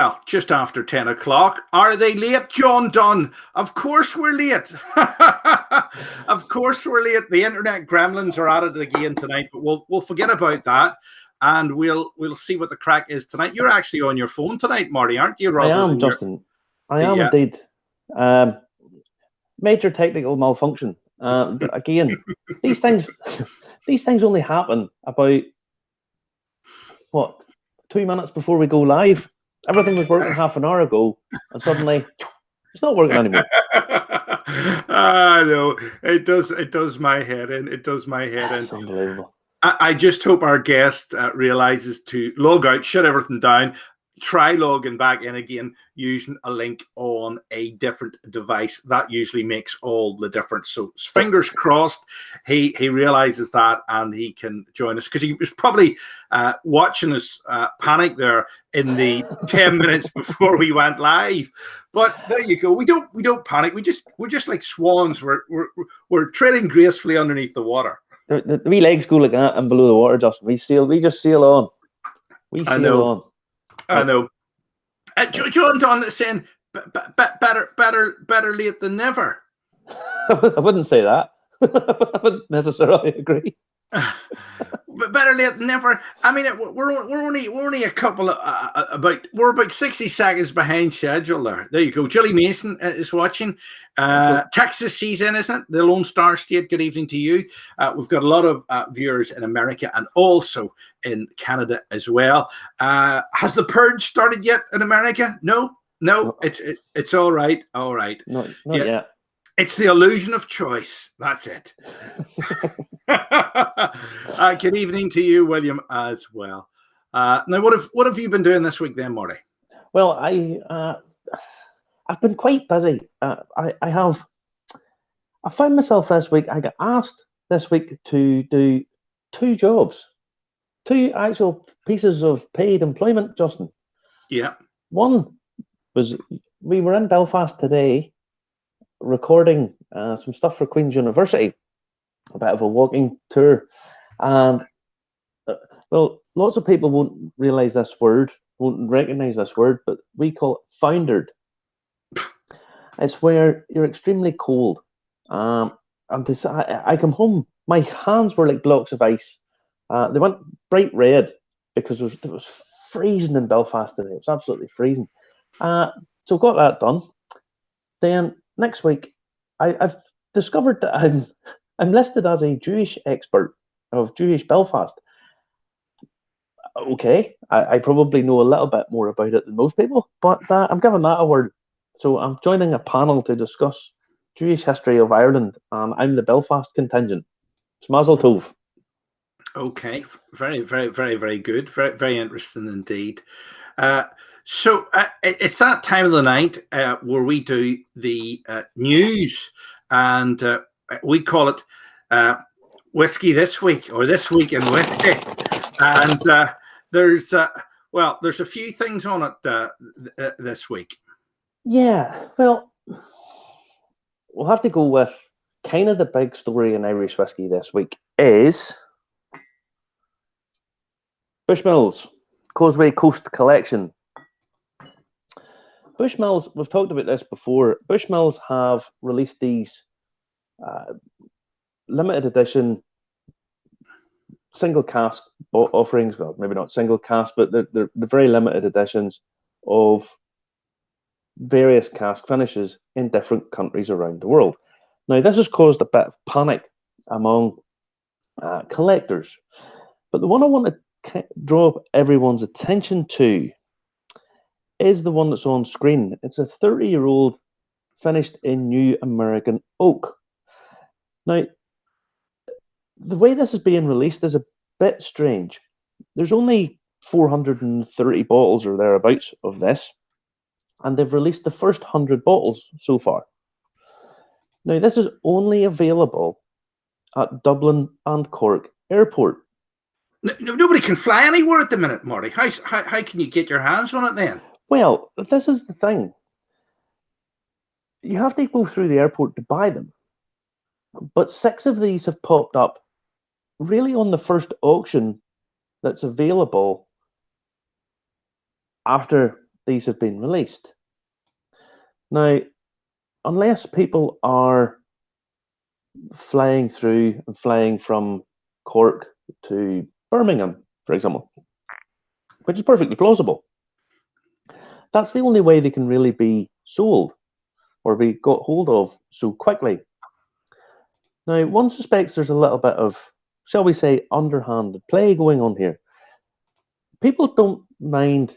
Well, just after 10 o'clock. Are they late, John Dunn? Of course we're late. Of course we're late. The internet gremlins are at it again tonight, but we'll forget about that, and we'll see what the crack is tonight. You're actually on your phone tonight, Marty, aren't you? I am, Justin. I am indeed. Major technical malfunction. Again, these things only happen about 2 minutes before we go live. Everything was working half an hour ago, and suddenly it's not working anymore. I know. It does my head in. It does my head in. It's unbelievable. I just hope our guest realizes to log out, shut everything down, try logging back in again using a link on a different device. That usually makes all the difference. So fingers crossed he realizes that and he can join us, because he was probably watching us panic there in the 10 minutes before we went live. But there you go. We don't panic. We're just like swans. We're treading gracefully underneath the water. The wee legs go like that and below the water, Justin. We just sail on. We sail on. I know. John Don is saying better late than never. I wouldn't say that. I wouldn't necessarily agree. But better late than never. I mean, we're only a couple of we're about 60 seconds behind schedule there. There you go. Julie Mason is watching. Texas sees in, isn't it? The Lone Star State. Good evening to you. We've got a lot of viewers in America and also in Canada as well. Has the purge started yet in America? No. It's all right. All right. Not yet. It's the illusion of choice. That's it. Good evening to you, William, as well. Now, what have you been doing this week, then, Marty? Well, I've been quite busy. I found myself this week. I got asked this week to do 2 jobs, 2 actual pieces of paid employment, Justin. Yeah. One was we were in Belfast today, recording some stuff for Queen's University, a bit of a walking tour, and well, lots of people won't recognize this word, but we call it foundered. It's where you're extremely cold, and I come home, my hands were like blocks of ice. They went bright red because it was freezing in Belfast today. It was absolutely freezing. So got that done. Then next week, I've discovered that I'm listed as a Jewish expert of Jewish Belfast. Okay, I probably know a little bit more about it than most people, but I'm giving that a word. So I'm joining a panel to discuss Jewish history of Ireland, and I'm the Belfast contingent. It's Mazel Tov. Okay, very, very, very, very good. Very, very interesting indeed. So it's that time of the night where we do the news, and we call it Whiskey This Week, or This Week in Whiskey. And there's a few things on it this week. Yeah, well, we'll have to go with kind of the big story in Irish whiskey this week is Bushmills, Causeway Collection. Bushmills, we've talked about this before. Bushmills have released these limited edition single cask offerings. Well, maybe not single cask, but they're very limited editions of various cask finishes in different countries around the world. Now, this has caused a bit of panic among collectors, but the one I want to draw everyone's attention to is the one that's on screen. It's a 30-year-old finished in New American oak. Now, the way this is being released is a bit strange. There's only 430 bottles or thereabouts of this, and they've released the first 100 bottles so far. Now, this is only available at Dublin and Cork Airport. Nobody can fly anywhere at the minute, Marty. How can you get your hands on it then? Well, this is the thing. You have to go through the airport to buy them. But 6 of these have popped up really on the first auction that's available after these have been released. Now, unless people are flying from Cork to Birmingham, for example, which is perfectly plausible, that's the only way they can really be sold or be got hold of so quickly. Now, one suspects there's a little bit of, shall we say, underhanded play going on here. People don't mind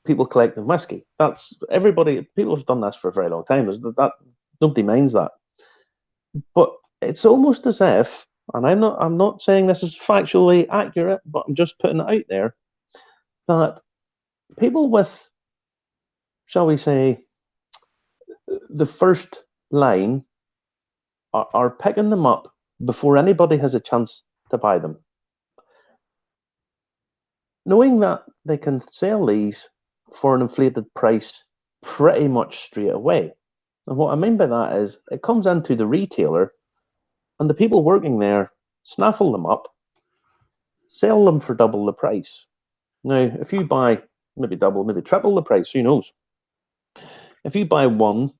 people collecting whiskey. That's everybody. People have done this for a very long time. Nobody minds that. But it's almost as if, and I'm not saying this is factually accurate, but I'm just putting it out there, that people with, shall we say, the first line are picking them up before anybody has a chance to buy them, knowing that they can sell these for an inflated price pretty much straight away. And what I mean by that is it comes into the retailer and the people working there snaffle them up, sell them for double the price. Now, if you buy maybe double, maybe triple the price, who knows? If you buy one,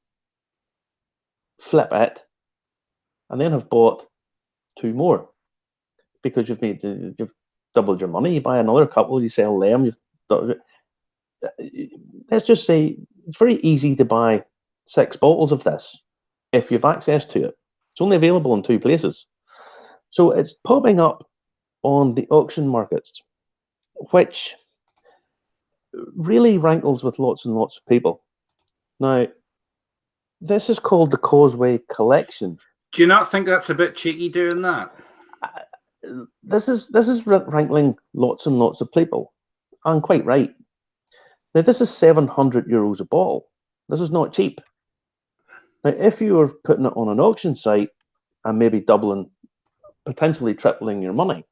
flip it, and then have bought two more because you've doubled your money. You buy another couple, you sell them. Let's just say it's very easy to buy 6 bottles of this if you've access to it. It's only available in 2 places. So it's popping up on the auction markets, which really rankles with lots and lots of people. Now, this is called the Causeway Collection. Do you not think that's a bit cheeky doing that? This is rankling lots and lots of people, and quite right. Now, this is €700 a bottle. This is not cheap. Now, if you were putting it on an auction site and maybe doubling, potentially tripling your money,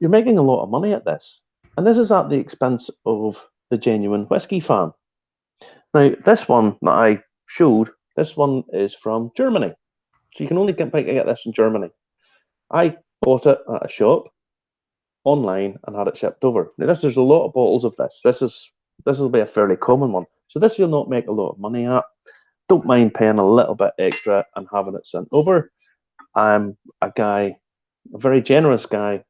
you're making a lot of money at this. And this is at the expense of the genuine whiskey fan. Now, this one that I showed, this one is from Germany. So you can only get this in Germany. I bought it at a shop online and had it shipped over. Now, there's a lot of bottles of this. This will be a fairly common one. So this you'll not make a lot of money at. Don't mind paying a little bit extra and having it sent over. I'm a very generous guy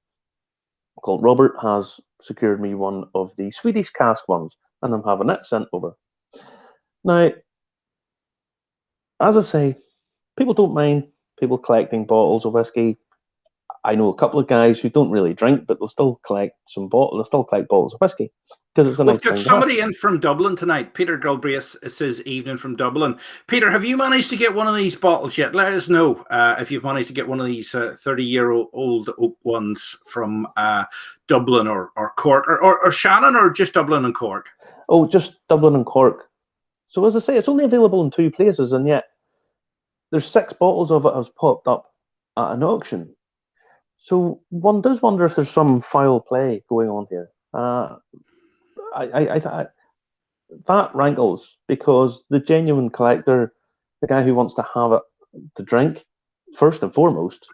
called Robert has secured me one of the Swedish Cask ones, and I'm having it sent over. Now, as I say, people don't mind people collecting bottles of whiskey. I know a couple of guys who don't really drink, but they'll still collect bottles of whiskey because it's a nice thing to have. We've got somebody in from Dublin tonight. Peter Galbraith says evening from Dublin. Peter, have you managed to get one of these bottles yet? Let us know if you've managed to get one of these 30-year-old oak ones from Dublin or Cork or Shannon, or just Dublin and Cork. Oh, just Dublin and Cork. So as I say, it's only available in 2 places, and yet there's 6 bottles of it has popped up at an auction. So one does wonder if there's some foul play going on here. That rankles because the genuine collector, the guy who wants to have it to drink, first and foremost,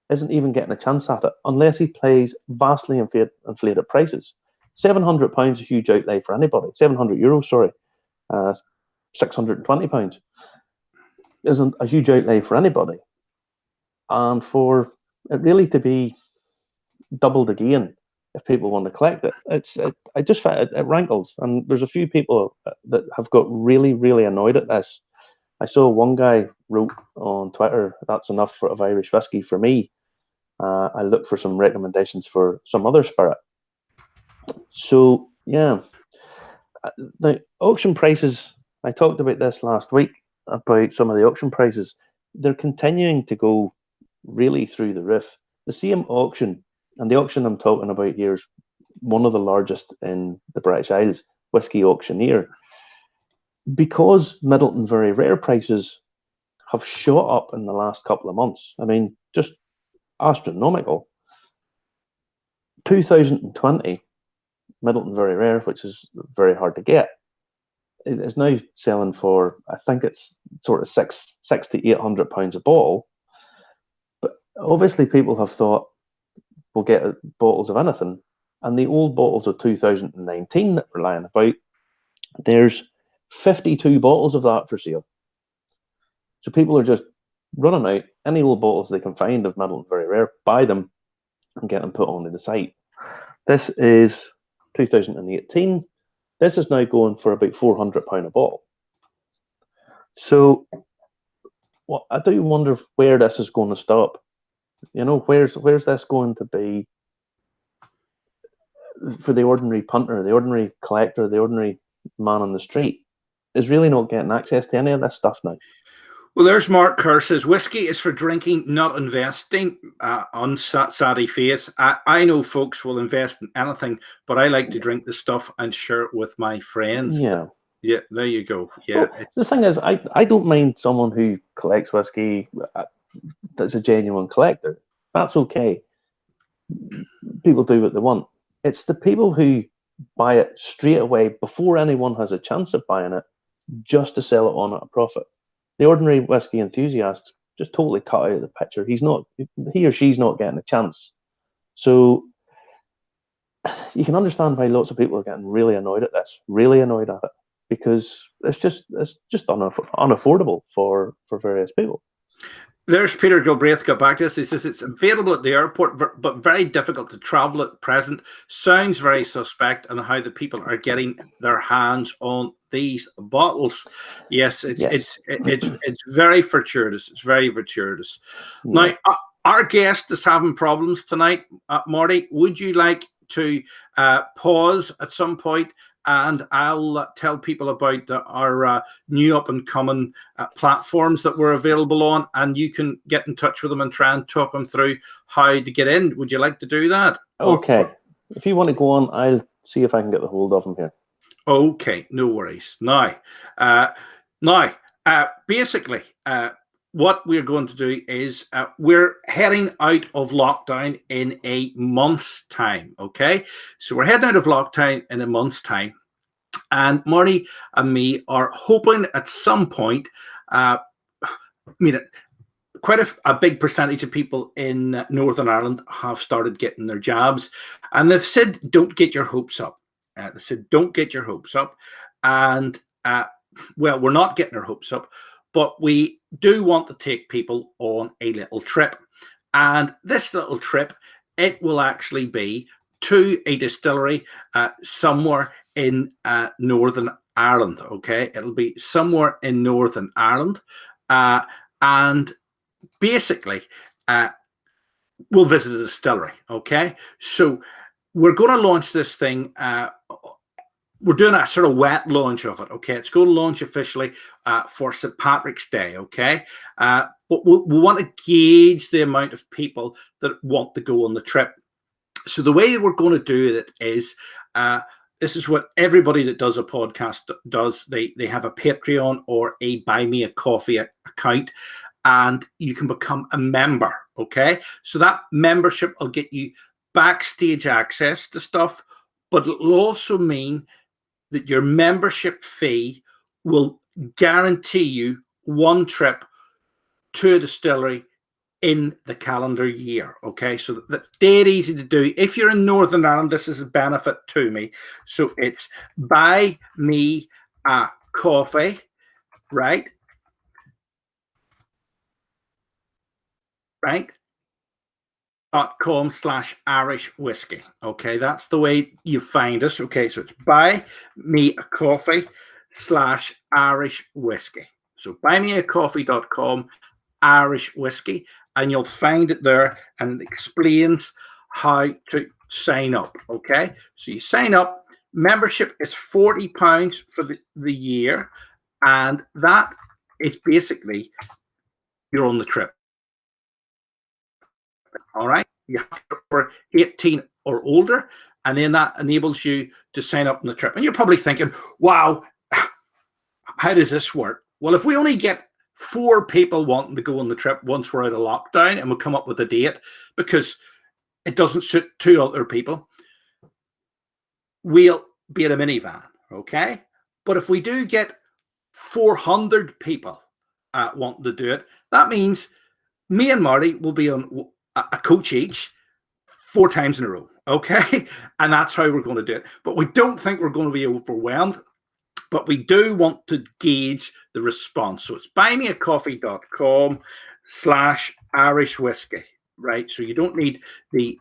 isn't even getting a chance at it unless he pays vastly inflated prices. £700 is a huge outlay for anybody. €700, sorry. £620 isn't a huge outlay for anybody. And for it really to be doubled again, if people want to collect it, I just find it rankles. And there's a few people that have got really, really annoyed at this. I saw one guy wrote on Twitter, "That's enough of Irish whiskey for me. I look for some recommendations for some other spirit." So yeah, the auction prices. I talked about this last week about some of the auction prices. They're continuing to go really through the roof. The same auction, and the auction I'm talking about here is one of the largest in the British Isles, Whisky Auctioneer. Because Middleton Very Rare prices have shot up in the last couple of months. I mean, just astronomical. 2020 Middleton Very Rare, which is very hard to get, it is now selling for, I think it's sort of £600 to £800 a bottle. But obviously people have thought we'll get bottles of anything, and the old bottles of 2019 that we're lying about There's 52 bottles of that for sale. So people are just running out any little bottles they can find of Middleton Very Rare, buy them, and get them put onto the site. This is 2018. This is now going for about £400 a bottle. So, well, I do wonder where this is going to stop. You know, where's this going to be for the ordinary punter, the ordinary collector, the ordinary man on the street? Is really not getting access to any of this stuff now. Well, there's Mark Kerr says, whiskey is for drinking, not investing. On Sadie Face, I know folks will invest in anything, but I like to drink the stuff and share it with my friends. Yeah. Yeah, there you go. Yeah. Well, the thing is, I don't mind someone who collects whiskey that's a genuine collector. That's okay. People do what they want. It's the people who buy it straight away before anyone has a chance of buying it, just to sell it on at a profit. The ordinary whiskey enthusiast just totally cut out of the picture. He or she's not getting a chance. So you can understand why lots of people are getting really annoyed at this, really annoyed at it, because it's just unaffordable for various people. There's Peter Gilbraith got back to this. He says it's available at the airport, but very difficult to travel at present. Sounds very suspect on how the people are getting their hands on these bottles. Yes, it's very fortuitous. It's very fortuitous. Yeah. Now, our guest is having problems tonight. Marty, would you like to pause at some point? And I'll tell people about our new up-and-coming platforms that we're available on, and you can get in touch with them and try and talk them through how to get in. Would you like to do that? Okay. If you want to go on, I'll see if I can get the hold of them here. Okay, no worries. Now, basically, what we're going to do is we're heading out of lockdown in a month's time, okay? So we're heading out of lockdown in a month's time. And Marty and me are hoping at some point, quite a big percentage of people in Northern Ireland have started getting their jabs. And they've said, don't get your hopes up. They said, don't get your hopes up. And, well, we're not getting our hopes up, but we do want to take people on a little trip. And this little trip, it will actually be to a distillery somewhere in Northern Ireland, okay? It'll be somewhere in Northern Ireland. And basically, we'll visit a distillery, okay? So we're going to launch this thing. We're doing a sort of wet launch of it, okay? It's going to launch officially for St. Patrick's Day, okay? But we want to gauge the amount of people that want to go on the trip. So the way we're going to do it is, this is what everybody that does a podcast does. They have a Patreon or a Buy Me a Coffee account, and you can become a member, okay? So that membership will get you backstage access to stuff, but it'll also mean that your membership fee will guarantee you one trip to a distillery in the calendar year, okay? So that's dead easy to do. If you're in Northern Ireland, this is a benefit to me. So it's Buy Me a Coffee, right? .com/Irish whiskey. Okay, that's the way you find us. Okay, so it's Buy Me a Coffee/Irish whiskey. So buymeacoffee.com Irish whiskey, and you'll find it there, and it explains how to sign up. Okay, so you sign up. Membership is £40 for the year, and that is basically you're on the trip. All right, you have to be for 18 or older, and then that enables you to sign up on the trip. And you're probably thinking, wow, how does this work? Well, if we only get 4 people wanting to go on the trip once we're out of lockdown, and we'll come up with a date because it doesn't suit 2 other people, we'll be in a minivan, okay? But if we do get 400 people wanting to do it, that means me and Marty will be on a coach each 4 times in a row, okay? And that's how we're going to do it. But we don't think we're going to be overwhelmed. but we do want to gauge the response. So it's buymeacoffee.com/Irish whiskey, right? So you don't need the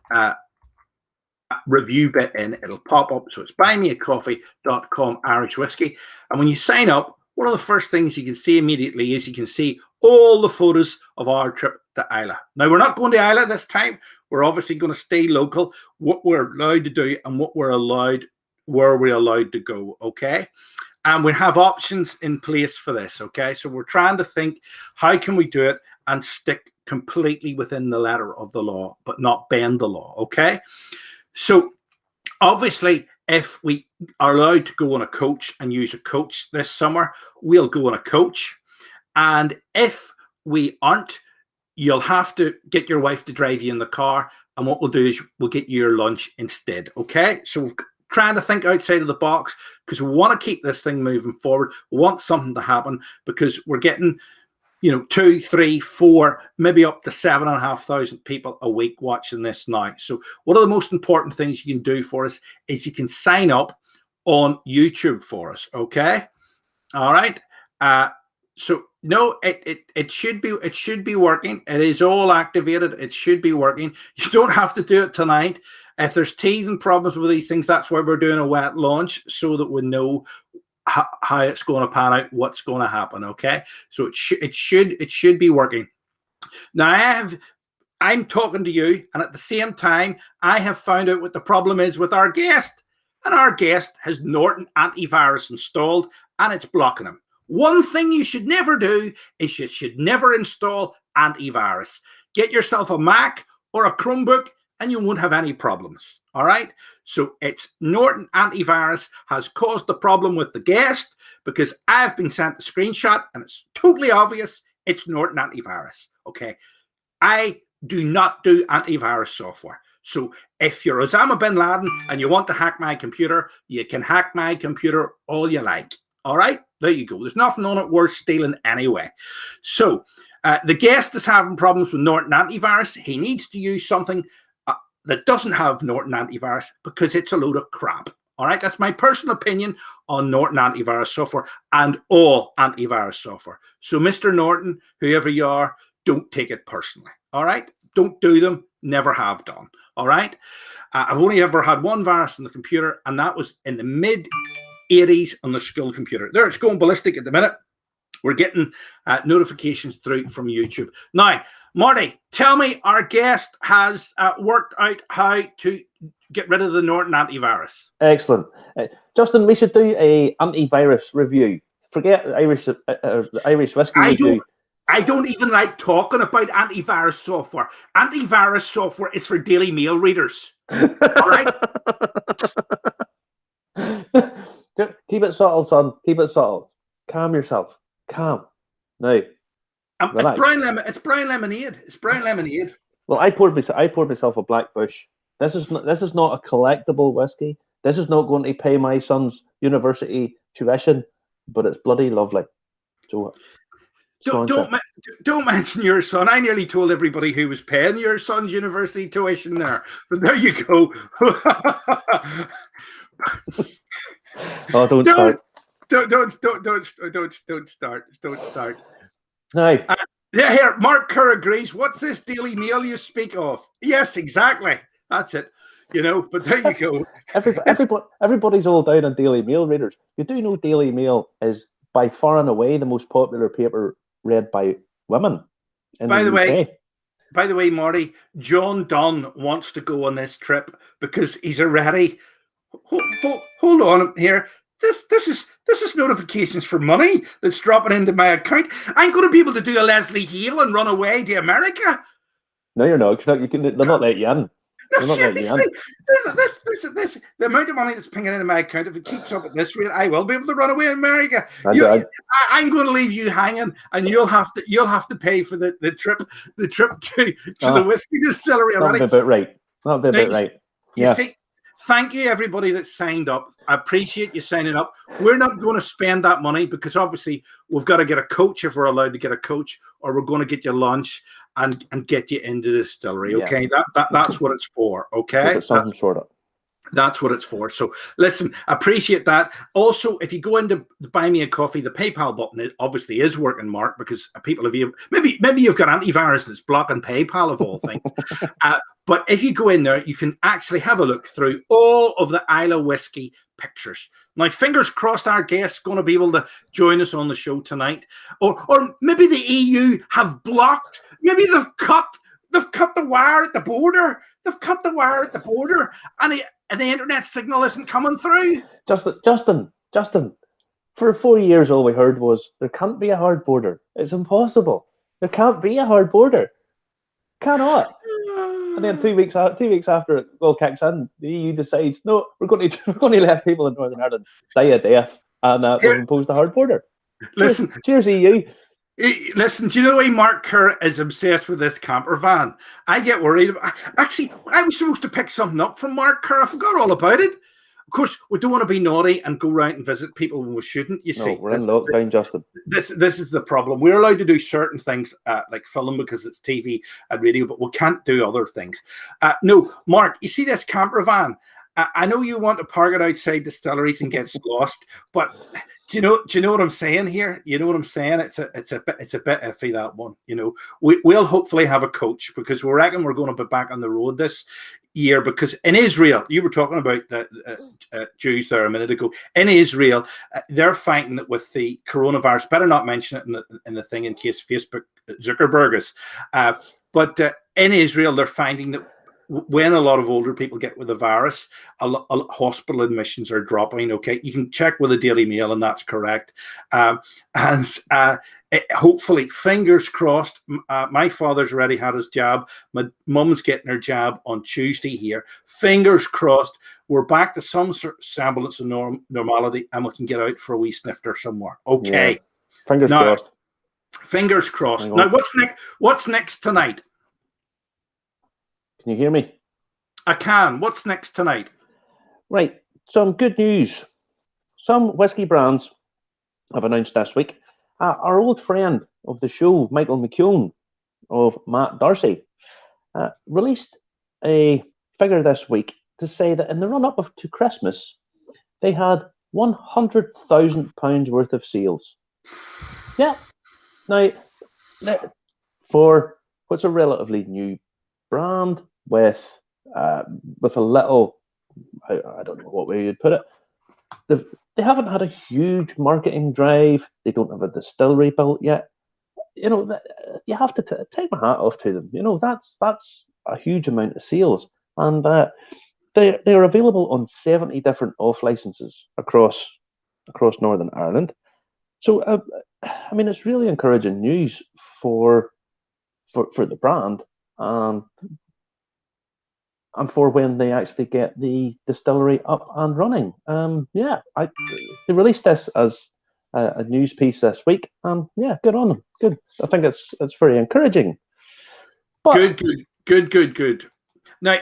review bit in, it'll pop up. So it's buymeacoffee.com/Irish whiskey. And when you sign up, one of the first things you can see immediately is you can see all the photos of our trip to Islay. Now, we're not going to Islay this time. We're obviously going to stay local, what we're allowed to do and what we're allowed, where we're allowed to go, okay? And we have options in place for this, okay? So we're trying to think, how can we do it and stick completely within the letter of the law, but not bend the law, okay? So obviously, if we are allowed to go on a coach and use a coach this summer, we'll go on a coach. And if we aren't, you'll have to get your wife to drive you in the car. And what we'll do is we'll get you your lunch instead, okay? So we're trying to think outside of the box because we want to keep this thing moving forward. We want something to happen because we're getting, 2, 3, 4, maybe up to 7,500 people a week watching this now. So one of the most important things you can do for us is you can sign up on YouTube for us. Okay. All right. So no, it should be working. It is all activated. It should be working. You don't have to do it tonight. If there's teething problems with these things, that's why we're doing a wet launch so that we know how it's going to pan out, what's going to happen. Okay, so it should be working. Now I'm talking to you, and at the same time, I have found out what the problem is with our guest, and our guest has Norton antivirus installed, and it's blocking him. One thing you should never do is you should never install antivirus. Get yourself a Mac or a Chromebook, and you won't have any problems. All right. So it's Norton antivirus has caused the problem with the guest because I've been sent a screenshot and it's totally obvious it's Norton antivirus. Okay. I do not do antivirus software. So if you're Osama bin Laden and you want to hack my computer, you can hack my computer all you like. All right. There you go. There's nothing on it worth stealing anyway. So the guest is having problems with Norton antivirus. He needs to use something that doesn't have Norton antivirus because it's a load of crap. All right, that's my personal opinion on Norton antivirus software and all antivirus software. So, Mr. Norton, whoever you are, don't take it personally. All right, don't do them. Never have done. All right, I've only ever had one virus on the computer, and that was in the mid-80s on the school computer. There, it's going ballistic at the minute. We're getting notifications through from YouTube. Now, Marty, tell me our guest has worked out how to get rid of the Norton antivirus. Excellent. Justin, we should do a antivirus review. Forget Irish whiskey review. I don't even like talking about antivirus software. Antivirus software is for Daily Mail readers. All right? Keep it subtle, son. Keep it subtle. Calm yourself. Calm. Now, it's brown lemonade. It's brown lemonade. Well, I poured myself a Black Bush. This is not a collectible whiskey. This is not going to pay my son's university tuition, but it's bloody lovely. So, don't mention your son. I nearly told everybody who was paying your son's university tuition there. But there you go. Oh, don't start. Don't start. Right. Yeah, here, Mark Kerr agrees. What's this Daily Mail you speak of? Yes, exactly. That's it. But there you go. Everybody's all down on Daily Mail readers. You do know Daily Mail is by far and away the most popular paper read by women in the UK. By the way, Marty, John Dunn wants to go on this trip because he's already. Hold on here. This is notifications for money that's dropping into my account. I'm going to be able to do a Leslie Hale and run away to America. No, you're not. They're not letting you in. No, seriously. This the amount of money that's pinging into my account, if it keeps up at this rate, I will be able to run away to America. I'm going to leave you hanging, and you'll have to pay for the trip to the whiskey distillery. That'll be about right. You see. Thank you, everybody that signed up. I appreciate you signing up. We're not going to spend that money because obviously we've got to get a coach if we're allowed to get a coach, or we're going to get you lunch and get you into the distillery. Okay, that's what it's for. Okay, something sort of. That's what it's for. So listen, appreciate that. Also, if you go into buy me a coffee, the PayPal button obviously is working, Mark, because people have maybe you've got antivirus and it's blocking PayPal of all things. But if you go in there, you can actually have a look through all of the Isla Whiskey pictures. Now, fingers crossed, our guest's going to be able to join us on the show tonight, or maybe the EU have blocked. Maybe they've cut the wire at the border. They've cut the wire at the border, and the internet signal isn't coming through. Justin, for 4 years, all we heard was there can't be a hard border. It's impossible. There can't be a hard border. Cannot. And then 2 weeks after it all kicks in, the EU decides, no, we're going to let people in Northern Ireland die a death, and we've imposed a hard border. Listen, cheers EU. Listen, do you know the way Mark Kerr is obsessed with this camper van? I get worried. Actually, I was supposed to pick something up from Mark Kerr. I forgot all about it. Of course, we don't want to be naughty and go round and visit people when we shouldn't. You see, we're in lockdown, Justin. This is the problem. We're allowed to do certain things like film because it's TV and radio, but we can't do other things. No, Mark, you see this camper van? I know you want to park it outside distilleries and get lost, but do you know what I'm saying here? You know what I'm saying? It's a bit iffy, that one. You know, we'll hopefully have a coach, because we reckon we're going to be back on the road this year, because in Israel, you were talking about the Jews there a minute ago. In Israel, they're fighting it with the coronavirus. Better not mention it in the thing in case Facebook Zuckerberg is. But in Israel, they're finding that when a lot of older people get with the virus, hospital admissions are dropping. Okay, you can check with the Daily Mail, and that's correct. Hopefully, fingers crossed. My father's already had his jab. My mum's getting her jab on Tuesday here. Fingers crossed, we're back to some semblance of normality, and we can get out for a wee snifter somewhere. Okay. Yeah. Fingers crossed. Fingers crossed. Now, what's next tonight? Can you hear me? I can. What's next tonight? Right. Some good news. Some whiskey brands have announced this week. Our old friend of the show, Michael McKeown of Matt Darcy, released a figure this week to say that in the run-up to Christmas, they had £100,000 worth of sales. Yeah. Now, for what's a relatively new brand with a little, I don't know what way you'd put it. They haven't had a huge marketing drive. They don't have a distillery built yet. You know, you have to take my hat off to them. You know, that's a huge amount of sales, and they're available on 70 different off licenses across Northern Ireland. So, I mean, it's really encouraging news for the brand. And for when they actually get the distillery up and running. They released this as a news piece this week, and yeah, good on them. Good. I think it's very encouraging. But, Good. Now,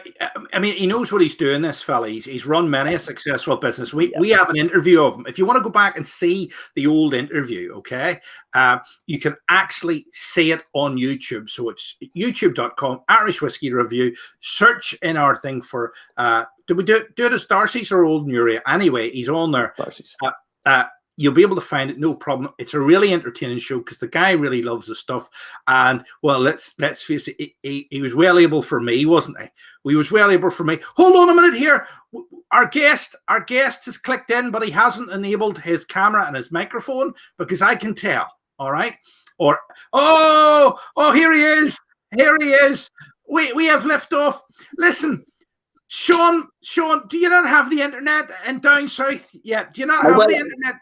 I mean, he knows what he's doing, this fella. He's run many a successful business. We have an interview of him. If you want to go back and see the old interview, okay, you can actually see it on YouTube. So it's youtube.com, Irish Whiskey Review. Search in our thing for, did we do it as Darcy's or Old Nuria? Anyway, he's on there. Darcy's. You'll be able to find it, no problem. It's a really entertaining show because the guy really loves the stuff. And well, let's face it, he was well able for me, wasn't he? He was well able for me. Hold on a minute here. Our guest has clicked in, but he hasn't enabled his camera and his microphone because I can tell. All right. Or here he is. Here he is. We have liftoff. Listen. Sean, do you not have the internet and down south yet? Do you not have the internet?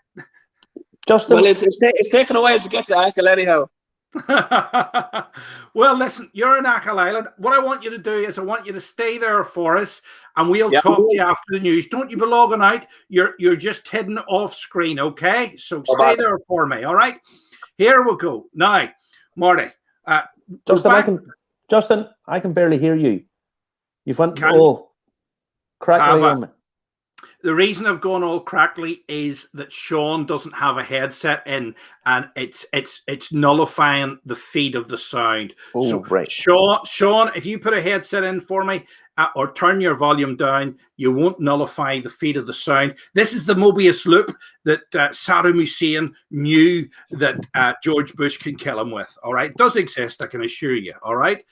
Justin, well, it's taken a while to get to Achill anyhow. Well, listen, you're in Achill Island. What I want you to do is I want you to stay there for us, and we'll talk to you after the news. Don't you be logging out. You're just heading off screen, okay? So stay there for me, all right? Here we go. Now, Marty. Justin, I can barely hear you. You've went all crackly on me. The reason I've gone all crackly is that Sean doesn't have a headset in, and it's nullifying the feed of the sound. Oh, so, right. Sean, if you put a headset in for me, or turn your volume down. You won't nullify the feed of the sound. This is the Mobius loop that Saddam Hussein knew that George Bush can kill him with. All right, it does exist, I can assure you. All right,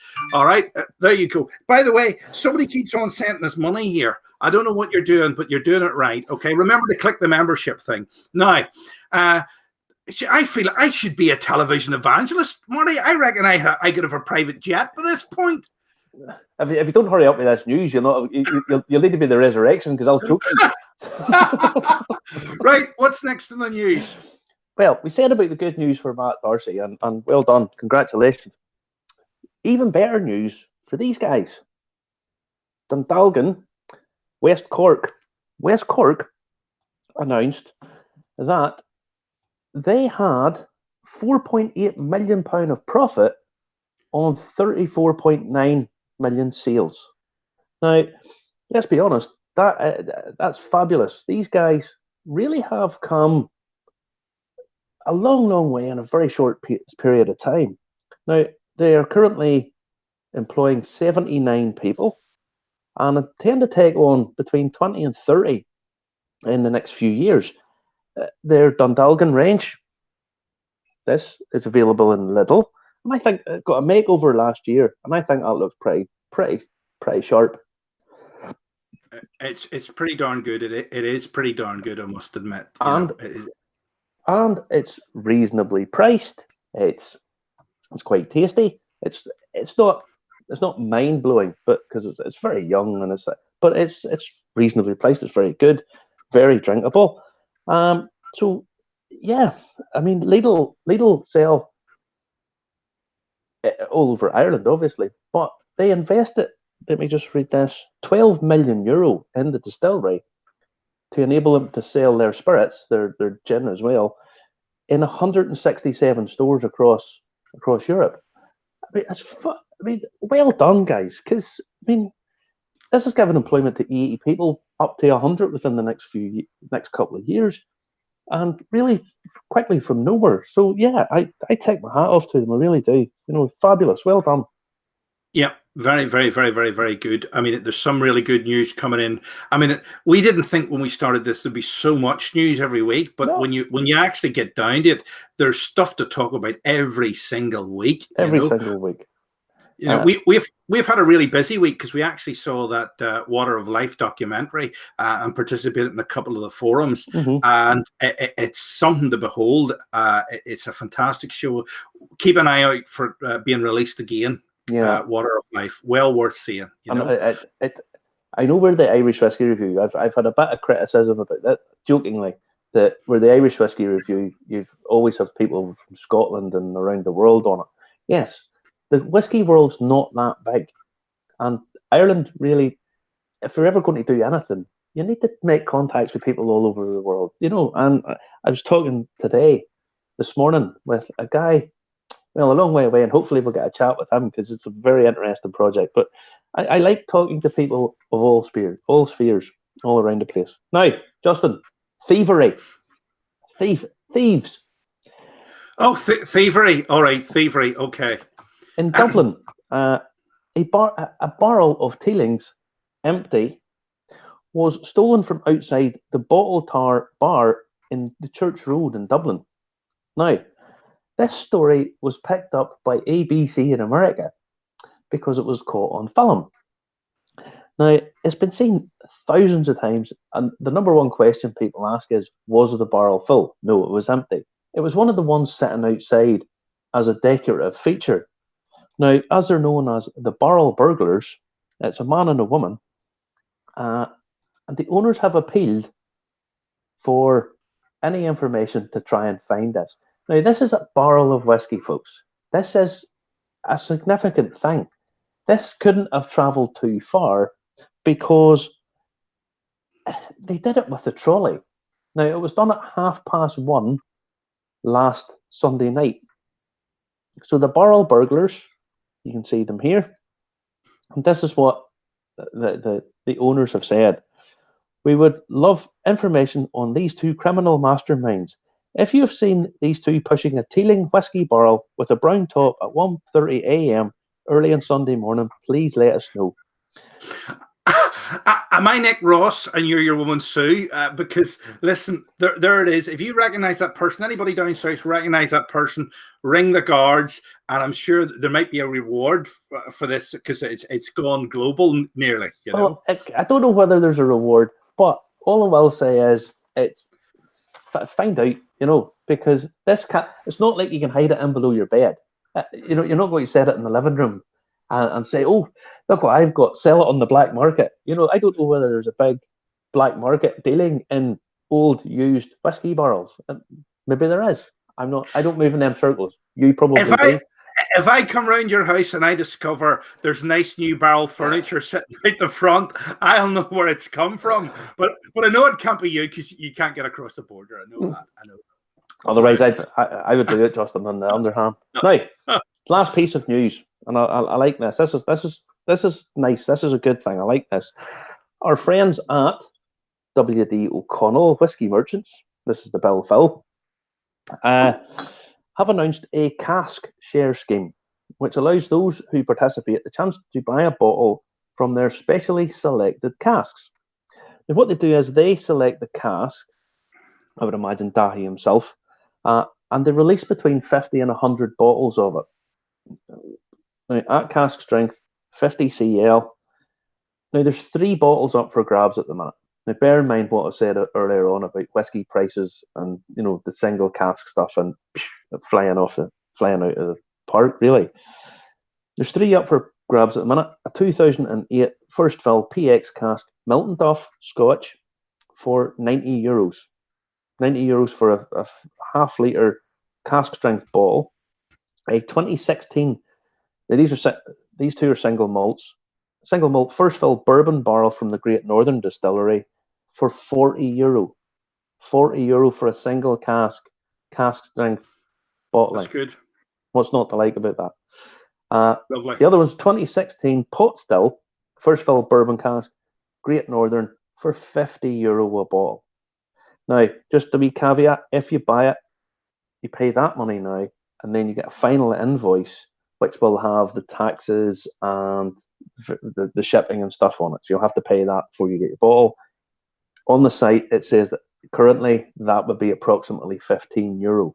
there you go. By the way, somebody keeps on sending us money here. I don't know what you're doing, but you're doing it right. Okay, remember to click the membership thing. Now, I feel I should be a television evangelist, Marty. I reckon I could have a private jet by this point. If you don't hurry up with this news, you'll need to be the resurrection, because I'll choke you. Right, what's next in the news? Well, we said about the good news for Matt Darcy, and well done, congratulations. Even better news for these guys. Dundalgan, West Cork announced that they had £4.8 million of profit on 34.9 million sales. Now, let's be honest, that's fabulous. These guys really have come a long, long way in a very short period of time. Now, they are currently employing 79 people and intend to take on between 20 and 30 in the next few years. Their Dundalgan range, this is available in Lidl, and I think it got a makeover last year, and I think that looks pretty sharp. It's pretty darn good. It is pretty darn good, I must admit. And it's reasonably priced. It's quite tasty. It's not mind blowing, but because it's very young and it's reasonably priced. It's very good, very drinkable. So yeah, I mean, Lidl sell all over Ireland, obviously, but they invested, let me just read this, €12 million in the distillery to enable them to sell their spirits, their gin as well, in 167 stores across Europe. I mean, well done, guys, because I mean, this has given employment to 80 people, up to 100 within the next couple of years, and really quickly from nowhere. So yeah, I take my hat off to them. I really do. Fabulous. Well done. Yeah, very, very, very, very, very good. I mean, there's some really good news coming in. I mean, we didn't think when we started this there'd be so much news every week, but when you actually get down to it, there's stuff to talk about every single week. Every single week. We've had a really busy week because we actually saw that Water of Life documentary and participated in a couple of the forums, and it's something to behold. It's a fantastic show. Keep an eye out for being released again. Water of Life, well worth seeing. I know we're the Irish Whiskey Review. I've had a bit of criticism about that, jokingly, that we're the Irish Whiskey Review. You've always have people from Scotland and around the world on it. Yes, the whiskey world's not that big, and Ireland really, if you're ever going to do anything, you need to make contacts with people all over the world. And I was talking this morning, with a guy, well, a long way away, and hopefully we'll get a chat with him because it's a very interesting project. But I like talking to people of all spheres, all around the place. Now, Justin, thievery, thieves. Oh, thievery. All right, thievery. Okay. In Dublin, a barrel of Teelings, empty, was stolen from outside the Bottle Tar bar in the Church Road in Dublin. Now, this story was picked up by ABC in America because it was caught on film. Now, it's been seen thousands of times, and the number one question people ask is, was the barrel full? No, it was empty. It was one of the ones sitting outside as a decorative feature. Now, as they're known as the Barrel Burglars, it's a man and a woman, and the owners have appealed for any information to try and find this. Now, this is a barrel of whiskey, folks. This is a significant thing. This couldn't have travelled too far because they did it with a trolley. Now, it was done at 1:30 last Sunday night. So the Barrel Burglars, you can see them here. And this is what the owners have said. We would love information on these two criminal masterminds. If you've seen these two pushing a Teeling whiskey barrel with a brown top at 1:30 a.m. early on Sunday morning, please let us know. Am I Nick Ross and you're your woman Sue? Because listen, there it is. If you recognize that person, anybody down south recognize that person, ring the guards, and I'm sure there might be a reward for this because it's gone global nearly. You know, well, I don't know whether there's a reward, but all I will say is find out, you know, because this it's not like you can hide it in below your bed. You know, you're not going to set it in the living room and say, oh, look what I've got, sell it on the black market. You know, I don't know whether there's a big black market dealing in old used whiskey barrels. Maybe there is. I don't move in them circles. You probably do. If I come round your house and I discover there's nice new barrel furniture sitting right the front, I'll know where it's come from. But I know it can't be you because you can't get across the border. I know that. I know. Otherwise, I would do it, Justin, on the underhand. Now, last piece of news, and I like this. This is nice. This is a good thing. I like this. Our friends at W.D. O'Connell Whiskey Merchants, this is the Bill Phil, have announced a cask share scheme, which allows those who participate the chance to buy a bottle from their specially selected casks. Now, what they do is they select the cask, I would imagine Dahi himself, and they release between 50 and 100 bottles of it. Now, at cask strength, 50 CL. Now, there's 3 bottles up for grabs at the minute. Now, bear in mind what I said earlier on about whiskey prices and, you know, the single cask stuff and flying out of the park, really. There's 3 up for grabs at the minute. A 2008 first fill PX cask Milton Duff Scotch for €90. €90 for a half-litre cask strength bottle. A 2016, now these 2 are single malts. Single malt first fill bourbon barrel from the Great Northern Distillery for €40. €40 for a single cask strength bottling. That's good. What's not to like about that? Lovely. The other one's 2016 pot still first fill bourbon cask Great Northern for €50 a bottle. Now, just a wee caveat: if you buy it, you pay that money now, and then you get a final invoice which will have the taxes and the shipping and stuff on it. So you'll have to pay that before you get your bottle. On the site, it says that currently that would be approximately €15.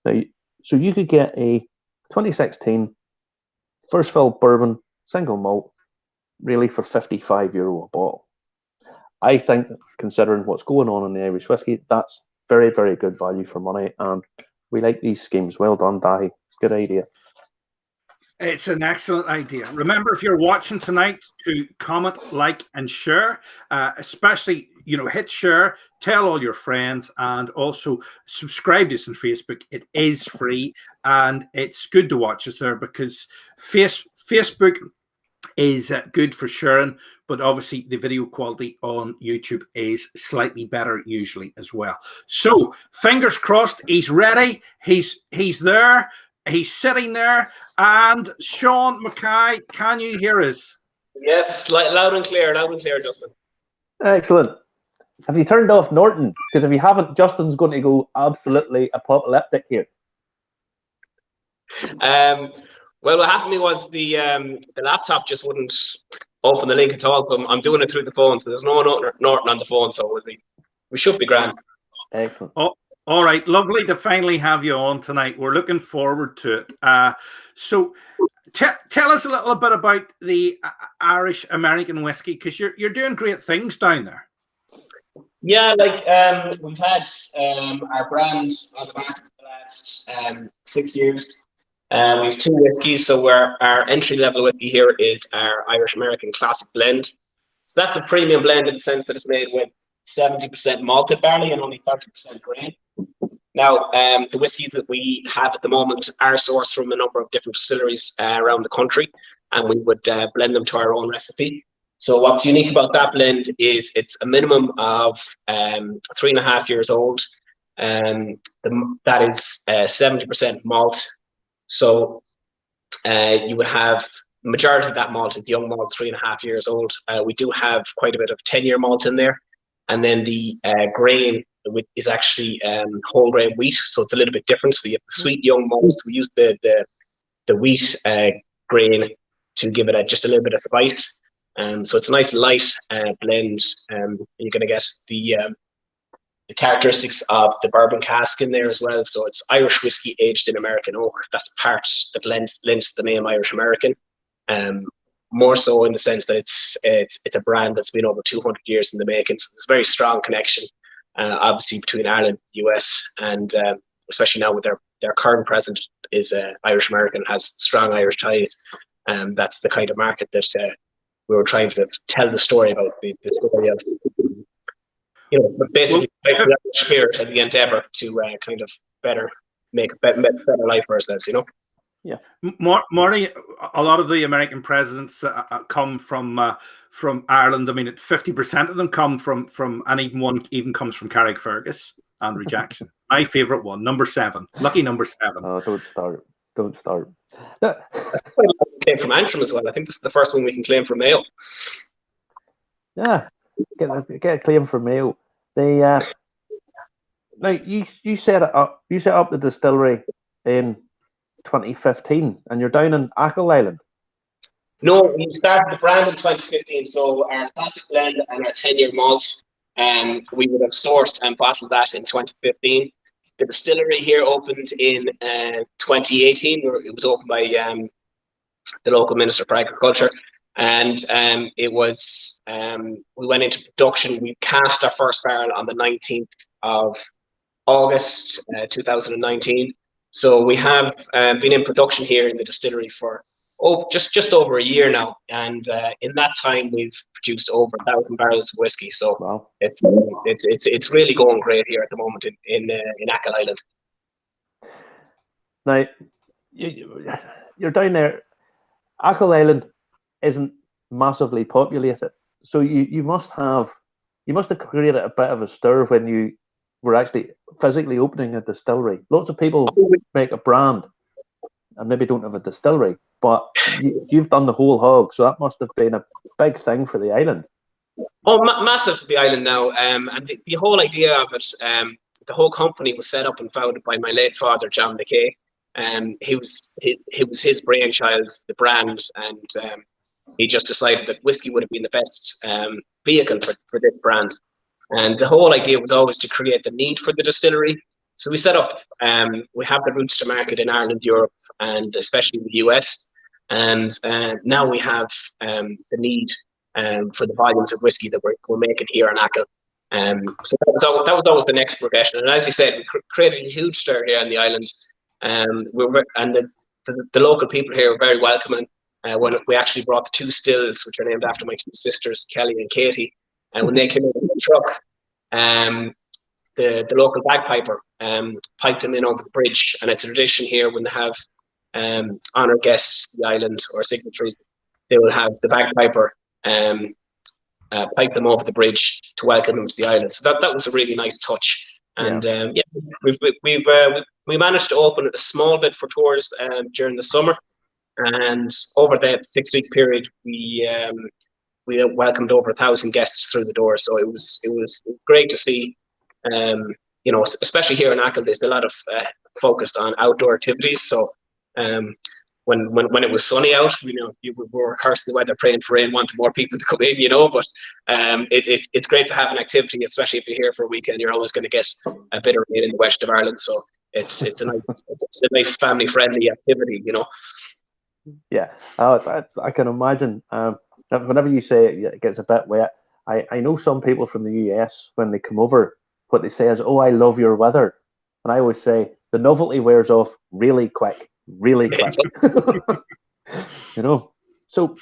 Now, so you could get a 2016 first fill bourbon single malt really for €55 a bottle. I think, considering what's going on in the Irish whiskey, that's very, very good value for money, and we like these schemes. Well done, Dahi. Good idea. It's an excellent idea. Remember, if you're watching tonight, to comment, like, and share. Especially, you know, hit share, tell all your friends, and also subscribe to us on Facebook. It is free, and it's good to watch us there because Facebook is good for sharing, but obviously the video quality on YouTube is slightly better usually as well. So fingers crossed, he's ready. He's there. He's sitting there. And Sean McKay, can you hear us? Yes, loud and clear, Justin. Excellent. Have you turned off Norton? Because if you haven't, Justin's going to go absolutely apocalyptic here. Well, what happened to me was the laptop just wouldn't open the link at all, so I'm doing it through the phone. So there's no Norton on the phone, so we should be grand. Excellent. Oh, all right, lovely to finally have you on tonight. We're looking forward to it. So tell us a little bit about the Irish American whiskey, because you're doing great things down there. Yeah, like we've had our brand on the market for the last 6 years. We have 2 whiskies, so our entry-level whiskey here is our Irish American Classic Blend. So that's a premium blend in the sense that it's made with 70% malted barley and only 30% grain. Now, the whiskies that we have at the moment are sourced from a number of different distilleries around the country, and we would blend them to our own recipe. So what's unique about that blend is it's a minimum of 3.5 years old. That is 70% malt. So you would have majority of that malt is young malt, 3.5 years old. We do have quite a bit of 10-year malt in there, and then the grain is actually whole grain wheat, so it's a little bit different. So you have the sweet young malt. We use the wheat grain to give it just a little bit of spice, So it's a nice light blend. You're going to get the characteristics of the bourbon cask in there as well. So it's Irish whiskey aged in American oak. That's part that lends the name Irish American. More so in the sense that it's a brand that's been over 200 years in the making. So there's a very strong connection, obviously, between Ireland, the US, and especially now with their current president is Irish American, has strong Irish ties. That's the kind of market that we were trying to tell the story about, the story of, but basically the spirit and the endeavor to kind of make a better life for ourselves, Yeah, Marty, a lot of the American presidents come from Ireland. I mean, 50% of them come from, and even one comes from Carrickfergus, Andrew Jackson. My favorite one, number 7, lucky number 7. Oh, don't start. Came from Antrim as well. I think this is the first one we can claim for Mayo. Yeah, get a claim for Mayo. They now you set it up. You set up the distillery in 2015, and you're down in Achill Island. No, we started the brand in 2015. So our classic blend and our 10-year malt, we would have sourced and bottled that in 2015. The distillery here opened in 2018. It was opened by the local Minister for Agriculture, and it was we went into production. We cast our first barrel on the 19th of August 2019. So we have been in production here in the distillery for just over a year now, and in that time we've produced over 1,000 barrels of whiskey. So wow. It's really going great here at the moment in Achill Island. Now you're down there. Achill Island isn't massively populated, so you must have created a bit of a stir when you were actually physically opening a distillery. Lots of people make a brand and maybe don't have a distillery, but you've done the whole hog, so that must have been a big thing for the island. Oh, massive for the island now, and the whole idea of it, the whole company was set up and founded by my late father, Sean McKay. It was his brainchild, the brand, and he just decided that whiskey would have been the best vehicle for this brand. And the whole idea was always to create the need for the distillery. So we set up, we have the routes to market in Ireland, Europe, and especially the US. And now we have the need for the volumes of whiskey that we're making here in Achill. So that was always the next progression. And as you said, we created a huge stir here on the island. And the local people here are very welcoming. When we actually brought the 2 stills, which are named after my 2 sisters, Kelly and Katie, and when they came in the truck, the local bagpiper piped them in over the bridge. And it's a tradition here when they have honoured guests to the island or signatories, they will have the bagpiper pipe them over the bridge to welcome them to the island. So that was a really nice touch. And we managed to open it a small bit for tours during the summer, and over that 6-week period, we welcomed over 1,000 guests through the door. So it was great to see. Especially here in Achill, there's a lot of focused on outdoor activities. So when it was sunny out, you were rehearsing the weather, praying for rain, wanting more people to come in, But it's great to have an activity, especially if you're here for a weekend. You're always going to get a bit of rain in the west of Ireland, so it's a nice family friendly activity, Yeah, I can imagine. Whenever you say it gets a bit wet, I know some people from the US, when they come over, what they say is, "Oh, I love your weather," and I always say the novelty wears off really quick. Really quick. So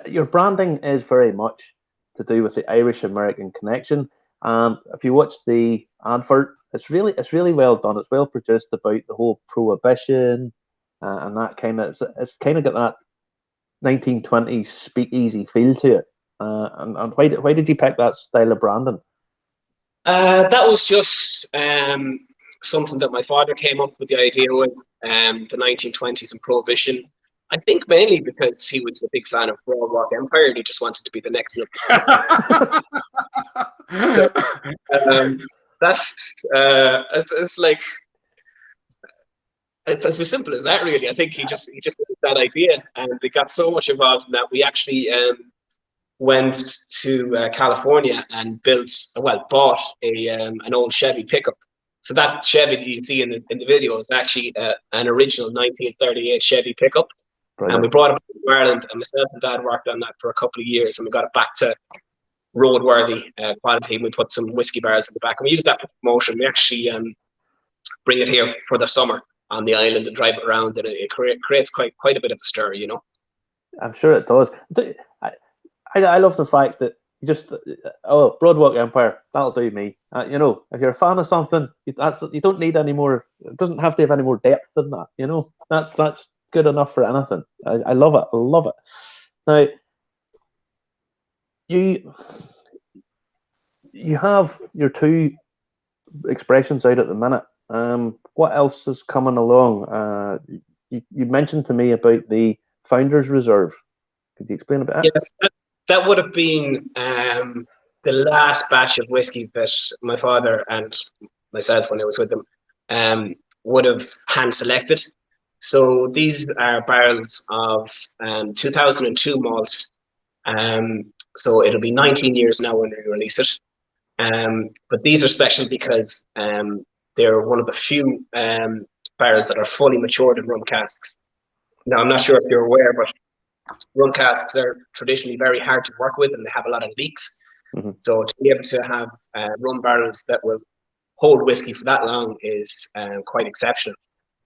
your branding is very much to do with the Irish American connection. And if you watch the advert, it's really well done. It's well produced about the whole prohibition and that kind of. It's kind of got that 1920s speakeasy feel to it. And why did you pick that style of branding? That was just something that my father came up with the idea with, the 1920s and prohibition. I think mainly because he was a big fan of Boardwalk Empire and he just wanted to be the next look. So that's it's like it's as simple as that, really. I think he just had that idea, and they got so much involved in that we actually went to California and bought an old Chevy pickup. So that Chevy that you see in the video is actually an original 1938 Chevy pickup. Brilliant. And we brought it to Ireland, and myself and Dad worked on that for a couple of years, and we got it back to roadworthy quality. And we put some whiskey barrels in the back, and we use that for promotion. We actually bring it here for the summer on the island and drive it around, and it creates quite a bit of a stir, you know. I'm sure it does. I love the fact that you just Broadwalk Empire, that'll do me. You know, if you're a fan of something, you don't need any more. It doesn't have to have any more depth than that. You know, that's good enough for anything. I love it. I love it. Now, you have your 2 expressions out at the minute. What else is coming along? You mentioned to me about the Founders Reserve. Could you explain a bit? Yes, that would have been the last batch of whiskey that my father and myself, when I was with them, would have hand selected. So these are barrels of 2002 malt. So it'll be 19 years now when we release it. But these are special because they're one of the few barrels that are fully matured in rum casks. Now, I'm not sure if you're aware, but rum casks are traditionally very hard to work with, and they have a lot of leaks. Mm-hmm. So to be able to have rum barrels that will hold whiskey for that long is quite exceptional.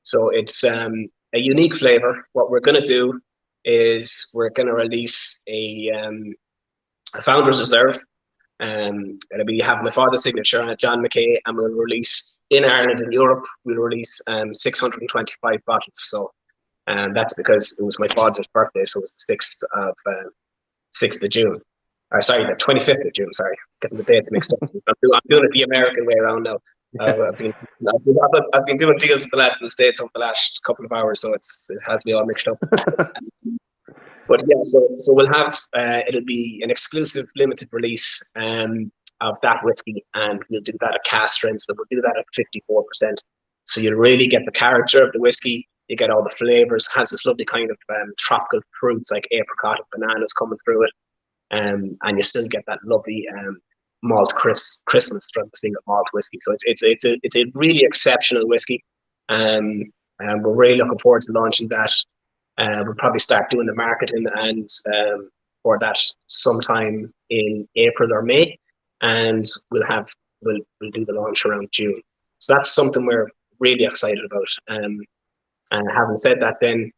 So it's a unique flavor. What we're going to do is we're going to release a Founders Reserve. It'll be have my father's signature on it, Sean McKay, and we'll release in Ireland and Europe. We'll release 625 bottles. So that's because it was my father's birthday, so it was the 6th of June. Or sorry, the 25th of June. Sorry, getting the dates mixed up. I'm doing it the American way around now. I've been doing deals with the lads in the States over the last couple of hours, so it has me all mixed up. But yeah, so we'll have it'll be an exclusive limited release of that whiskey, and we'll do that at cask strength. So we'll do that at 54%. So you'll really get the character of the whiskey. You get all the flavors. It has this lovely kind of tropical fruits like apricot and bananas coming through it, and you still get that lovely malt Christmas from the single malt whiskey. So it's a really exceptional whiskey, and we're really looking forward to launching that. We'll probably start doing the marketing and for that sometime in April or May, and we'll do the launch around June. So that's something we're really excited about. And having said that, then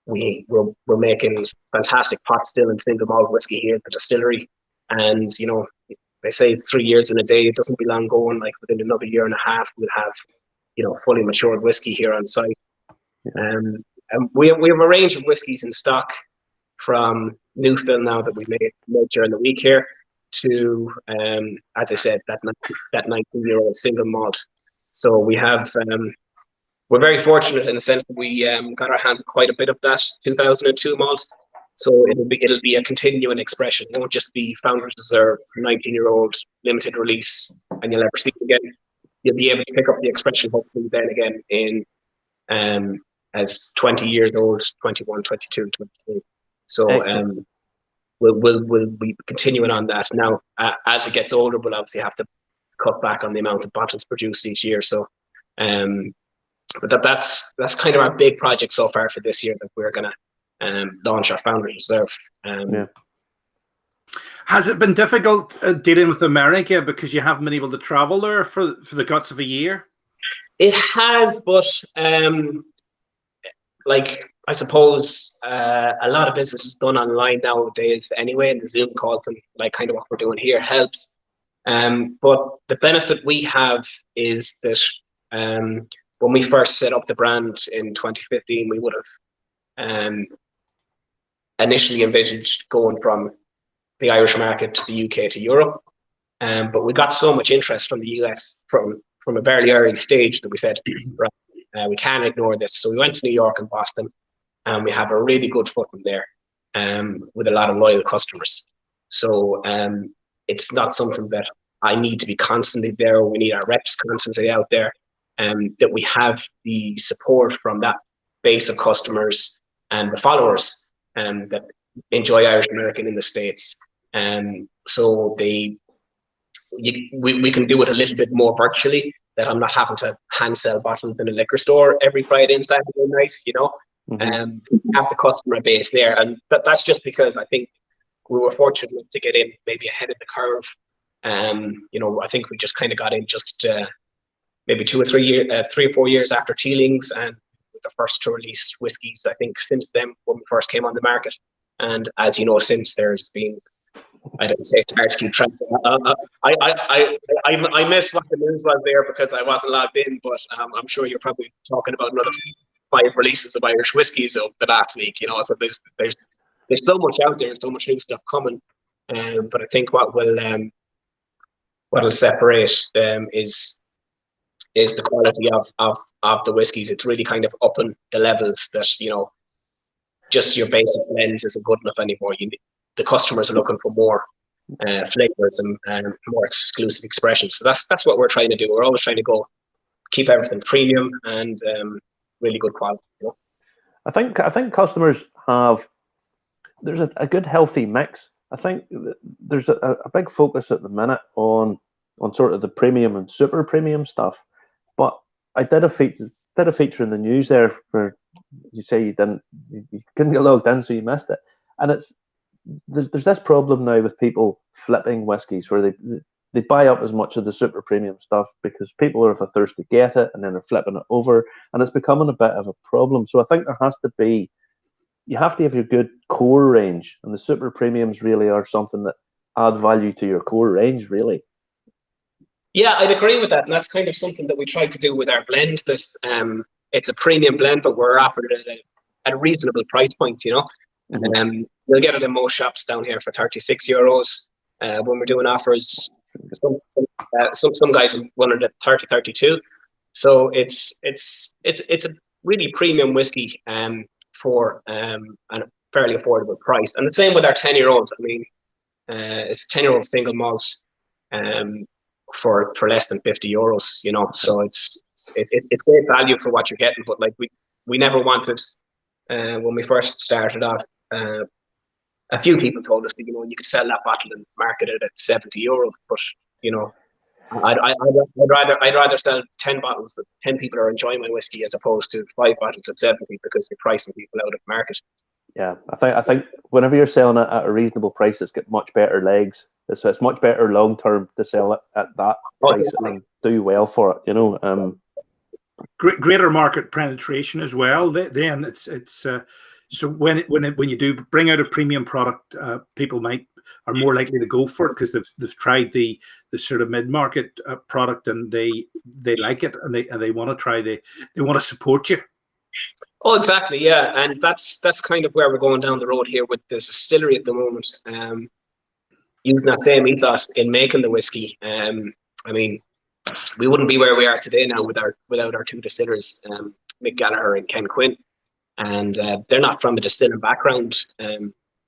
we're making fantastic pot still and single malt whiskey here at the distillery, and you know, they say 3 years in a day. It doesn't be long going. Like within another year and a half, we'll have, you know, fully matured whiskey here on site. And we have a range of whiskies in stock, from new fill now that we made during the week here to, as I said, that 19-year-old single malt. So we have. We're very fortunate in the sense that we got our hands on quite a bit of that 2002 malt. So it'll be a continuing expression. It won't just be Founders Reserve, 19-year-old limited release, and you'll never see it again. You'll be able to pick up the expression hopefully then again in as 20 years old, 21, 22, 23. So we'll be continuing on that. Now, as it gets older, we'll obviously have to cut back on the amount of bottles produced each year. So, but that's kind of our big project so far for this year, that we're going to launch our Founders Reserve. Has it been difficult dealing with America because you haven't been able to travel there for the guts of a year? It has, but like I suppose a lot of business is done online nowadays anyway, and the Zoom calls and like kind of what we're doing here helps. But the benefit we have is that when we first set up the brand in 2015, we would have initially envisaged going from the Irish market to the UK to Europe. But we got so much interest from the US from a very early stage that we said, right, we can't ignore this. So we went to New York and Boston, and we have a really good footing there with a lot of loyal customers. So it's not something that I need to be constantly there, or we need our reps constantly out there. that we have the support from that base of customers and the followers that enjoy Irish American in the States. So we can do it a little bit more virtually, that I'm not having to hand sell bottles in a liquor store every Friday and Saturday night, you know. Have the customer base there, and that's just because I think we were fortunate to get in maybe ahead of the curve. You know, I think we just kind of got in just maybe 3 or 4 years after Teelings, and the first to release whiskies, I think, since then, when we first came on the market. And as you know, since there's been, I don't say it's hard to keep track. I missed what the news was there because I wasn't logged in, but I'm sure you're probably talking about another 5 releases of Irish whiskies over the last week. You know, so there's so much out there, so much new stuff coming. But I think what will separate is the quality of the whiskies. It's really kind of upping the levels that, you know, just your basic blends isn't good enough anymore. The customers are looking for more flavors and more exclusive expressions. So that's what we're trying to do. We're always trying to keep everything premium and really good quality. You know? I think customers there's a good healthy mix. I think there's a big focus at the minute on sort of the premium and super premium stuff. But I did a feature in the news there where you say you couldn't get logged in, so you missed it. And there's this problem now with people flipping whiskies where they buy up as much of the super premium stuff because people are thirst to get it, and then they're flipping it over, and it's becoming a bit of a problem. So I think you have to have your good core range, and the super premiums really are something that add value to your core range, really. Yeah, I'd agree with that, and that's kind of something that we try to do with our blend. That it's a premium blend, but we're offered it at a reasonable price point. You know, you'll get it in most shops down here for €36. When we're doing offers, some guys are running at 30, 32. So it's a really premium whiskey for a fairly affordable price, and the same with our 10-year-olds. I mean, it's a 10-year-old single malt. For less than €50, you know, so it's great value for what you're getting. But like we never wanted, when we first started off, a few people told us that, you know, you could sell that bottle and market it at €70, but you know, I'd rather sell 10 bottles that 10 people are enjoying my whiskey as opposed to 5 bottles at 70, because you're pricing people out of the market. Yeah, I think whenever you're selling it at a reasonable price, it's got much better legs. So it's much better long term to sell it at that price and do well for it. You know, greater market penetration as well. Then it's so when you do bring out a premium product, people are more likely to go for it because they've tried the sort of mid market product and they like it, and they want to try they want to support you. Oh, exactly, yeah, and that's kind of where we're going down the road here with the distillery at the moment. Using that same ethos in making the whiskey. I mean, we wouldn't be where we are today now without our 2 distillers, Mick Gallagher and Ken Quinn, and they're not from a distilling background,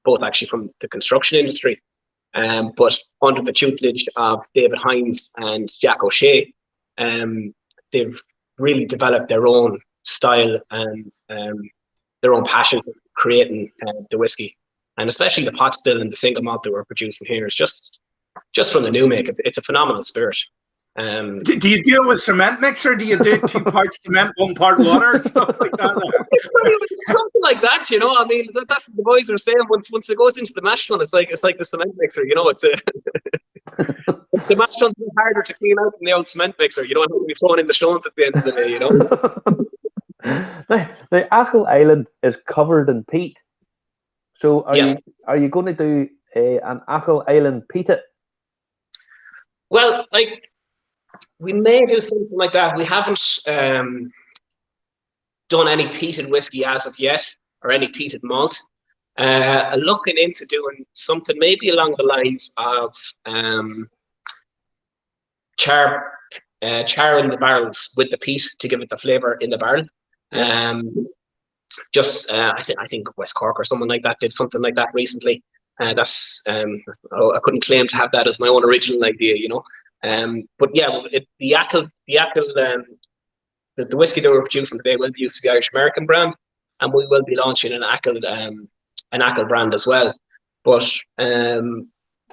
both actually from the construction industry, but under the tutelage of David Hines and Jack O'Shea, they've really developed their own style and their own passion for creating the whiskey, and especially the pot still and the single malt that we're producing here is just from the new make. It's a phenomenal spirit. Do you deal with cement mixer? Do you do 2 parts cement, 1 part water, stuff like that? It's something like that, you know. I mean, that's what the boys are saying. Once it goes into the mash tun, it's like the cement mixer, you know. It's the mash tun's harder to clean out than the old cement mixer. You don't have to be throwing in the stones at the end of the day, you know. The Achill Island is covered in peat. So are you going to do an Achill Island peated? Well, like, we may do something like that. We haven't done any peated whiskey as of yet, or any peated malt. Looking into doing something maybe along the lines of char in the barrels with the peat to give it the flavour in the barrel. I think West Cork or someone like that did something like that recently. I couldn't claim to have that as my own original idea, you know. But yeah, the Achill the whiskey that we're producing today will be used for the Irish American brand, and we will be launching an Achill brand as well. But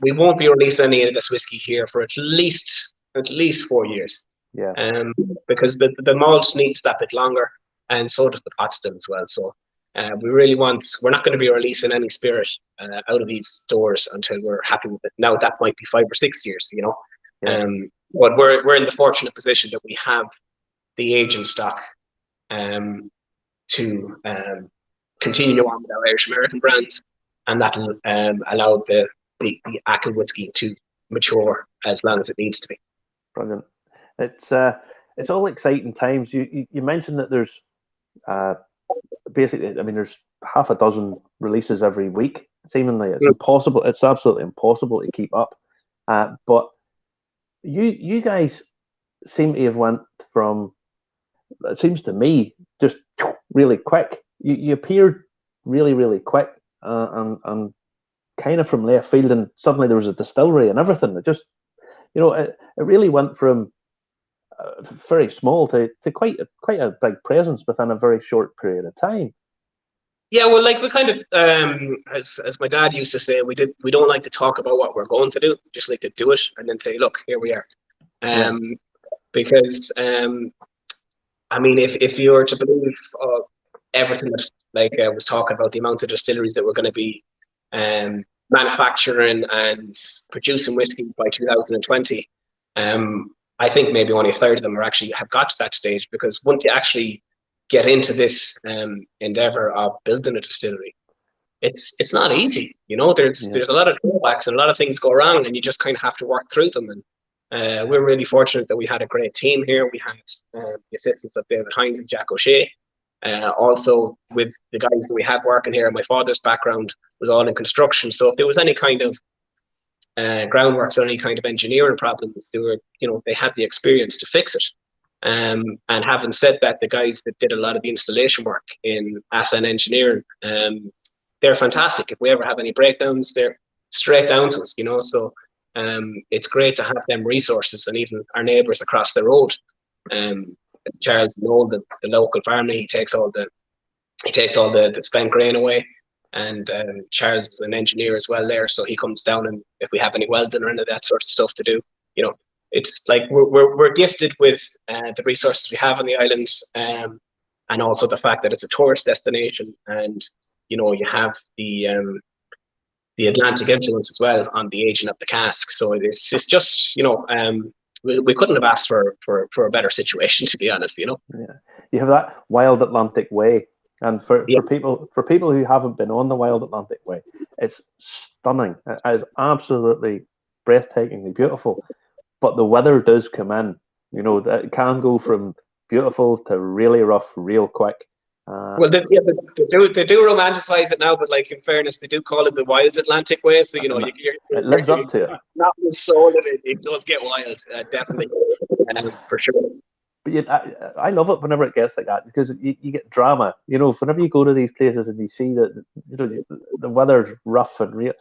we won't be releasing any of this whiskey here for at least 4 years. Yeah. Because the malt needs that bit longer, and so does the pot still as well. So we're not going to be releasing any spirit out of these doors until we're happy with it. Now that might be 5 or 6 years, you know. Yeah. But we're in the fortunate position that we have the aging stock to continue on with our Irish American brands, and that'll allow the Achill whiskey to mature as long as it needs to be. Brilliant. It's all exciting times. You mentioned that there's basically, I mean, there's half a dozen releases every week. Seemingly, it's impossible. It's absolutely impossible to keep up. But you guys seem to have went from, it seems to me, just really quick. You appeared really, really quick, and kind of from left field, and suddenly there was a distillery and everything. It just, it really went from very small to quite a big presence within a very short period of time. Yeah, well, like we kind of, as my dad used to say, we don't like to talk about what we're going to do, just like to do it and then say, look, here we are. Because I mean, if you were to believe everything that, like I was talking about, the amount of distilleries that we're going to be manufacturing and producing whiskey by 2020, I think maybe only a third of them have got to that stage, because once you actually get into this endeavor of building a distillery, it's not easy. There's a lot of drawbacks and a lot of things go wrong, and you just kind of have to work through them. And we're really fortunate that we had a great team here. We had the assistance of David Hines and Jack O'Shea. Also with the guys that we had working here, my father's background was all in construction, so if there was any kind of groundworks or any kind of engineering problems, they had the experience to fix it. And having said that, the guys that did a lot of the installation work in Ascent Engineering, they're fantastic. If we ever have any breakdowns, they're straight down to us, so it's great to have them resources, and even our neighbours across the road. Charles Noel, the local farmer, he takes all the spent grain away, and Charles is an engineer as well there, so he comes down, and if we have any welding or any of that sort of stuff to do, it's like we're gifted with the resources we have on the island, and also the fact that it's a tourist destination, and you have the Atlantic influence as well on the aging of the cask. So it's just we couldn't have asked for a better situation, to be honest. Yeah, you have that Wild Atlantic Way, and for people who haven't been on the Wild Atlantic Way, it's stunning. It is absolutely breathtakingly beautiful. But the weather does come in. It can go from beautiful to really rough real quick. Well, they do romanticize it now, but like in fairness, they do call it the Wild Atlantic Way. So it lives up to it. Not the soul of it. It does get wild, definitely, for sure. But I love it whenever it gets like that, because you get drama. Whenever you go to these places and you see that the weather's rough and real,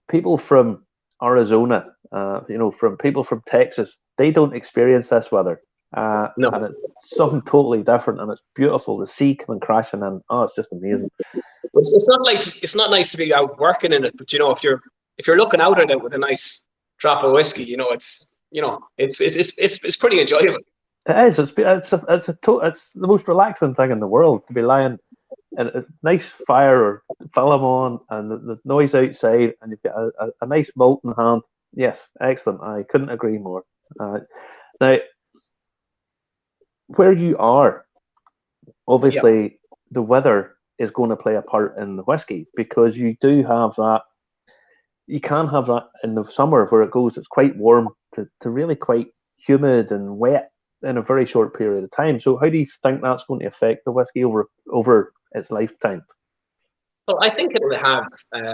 people from Arizona, from people from Texas, they don't experience this weather. No. And it's something totally different, and it's beautiful. The sea coming crashing in. Oh, it's just amazing. It's not nice to be out working in it, but if you're looking out at it with a nice drop of whiskey, it's pretty enjoyable. It is. It's the most relaxing thing in the world, to be lying in a nice fire or film on, and the noise outside, and you've got a nice malt in hand. Yes, excellent. I couldn't agree more. Now, where you are, obviously, the weather is going to play a part in the whiskey, because you do have that. You can have that in the summer where it's quite warm to really quite humid and wet in a very short period of time. So how do you think that's going to affect the whiskey over its lifetime? Well, I think it'll have a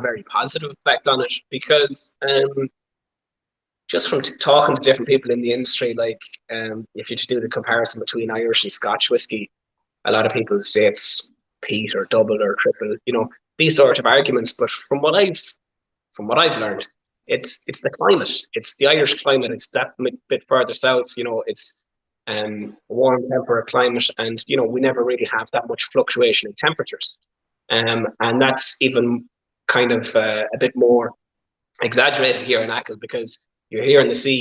very positive effect on it, because just from talking to different people in the industry, like if you do the comparison between Irish and Scotch whiskey, a lot of people say it's peat or double or triple, these sort of arguments. But from what I've learned, it's the climate. It's the Irish climate. It's that bit further south. It's warm temperate climate, and we never really have that much fluctuation in temperatures, and that's even kind of a bit more exaggerated here in Achill, because you're here in the sea,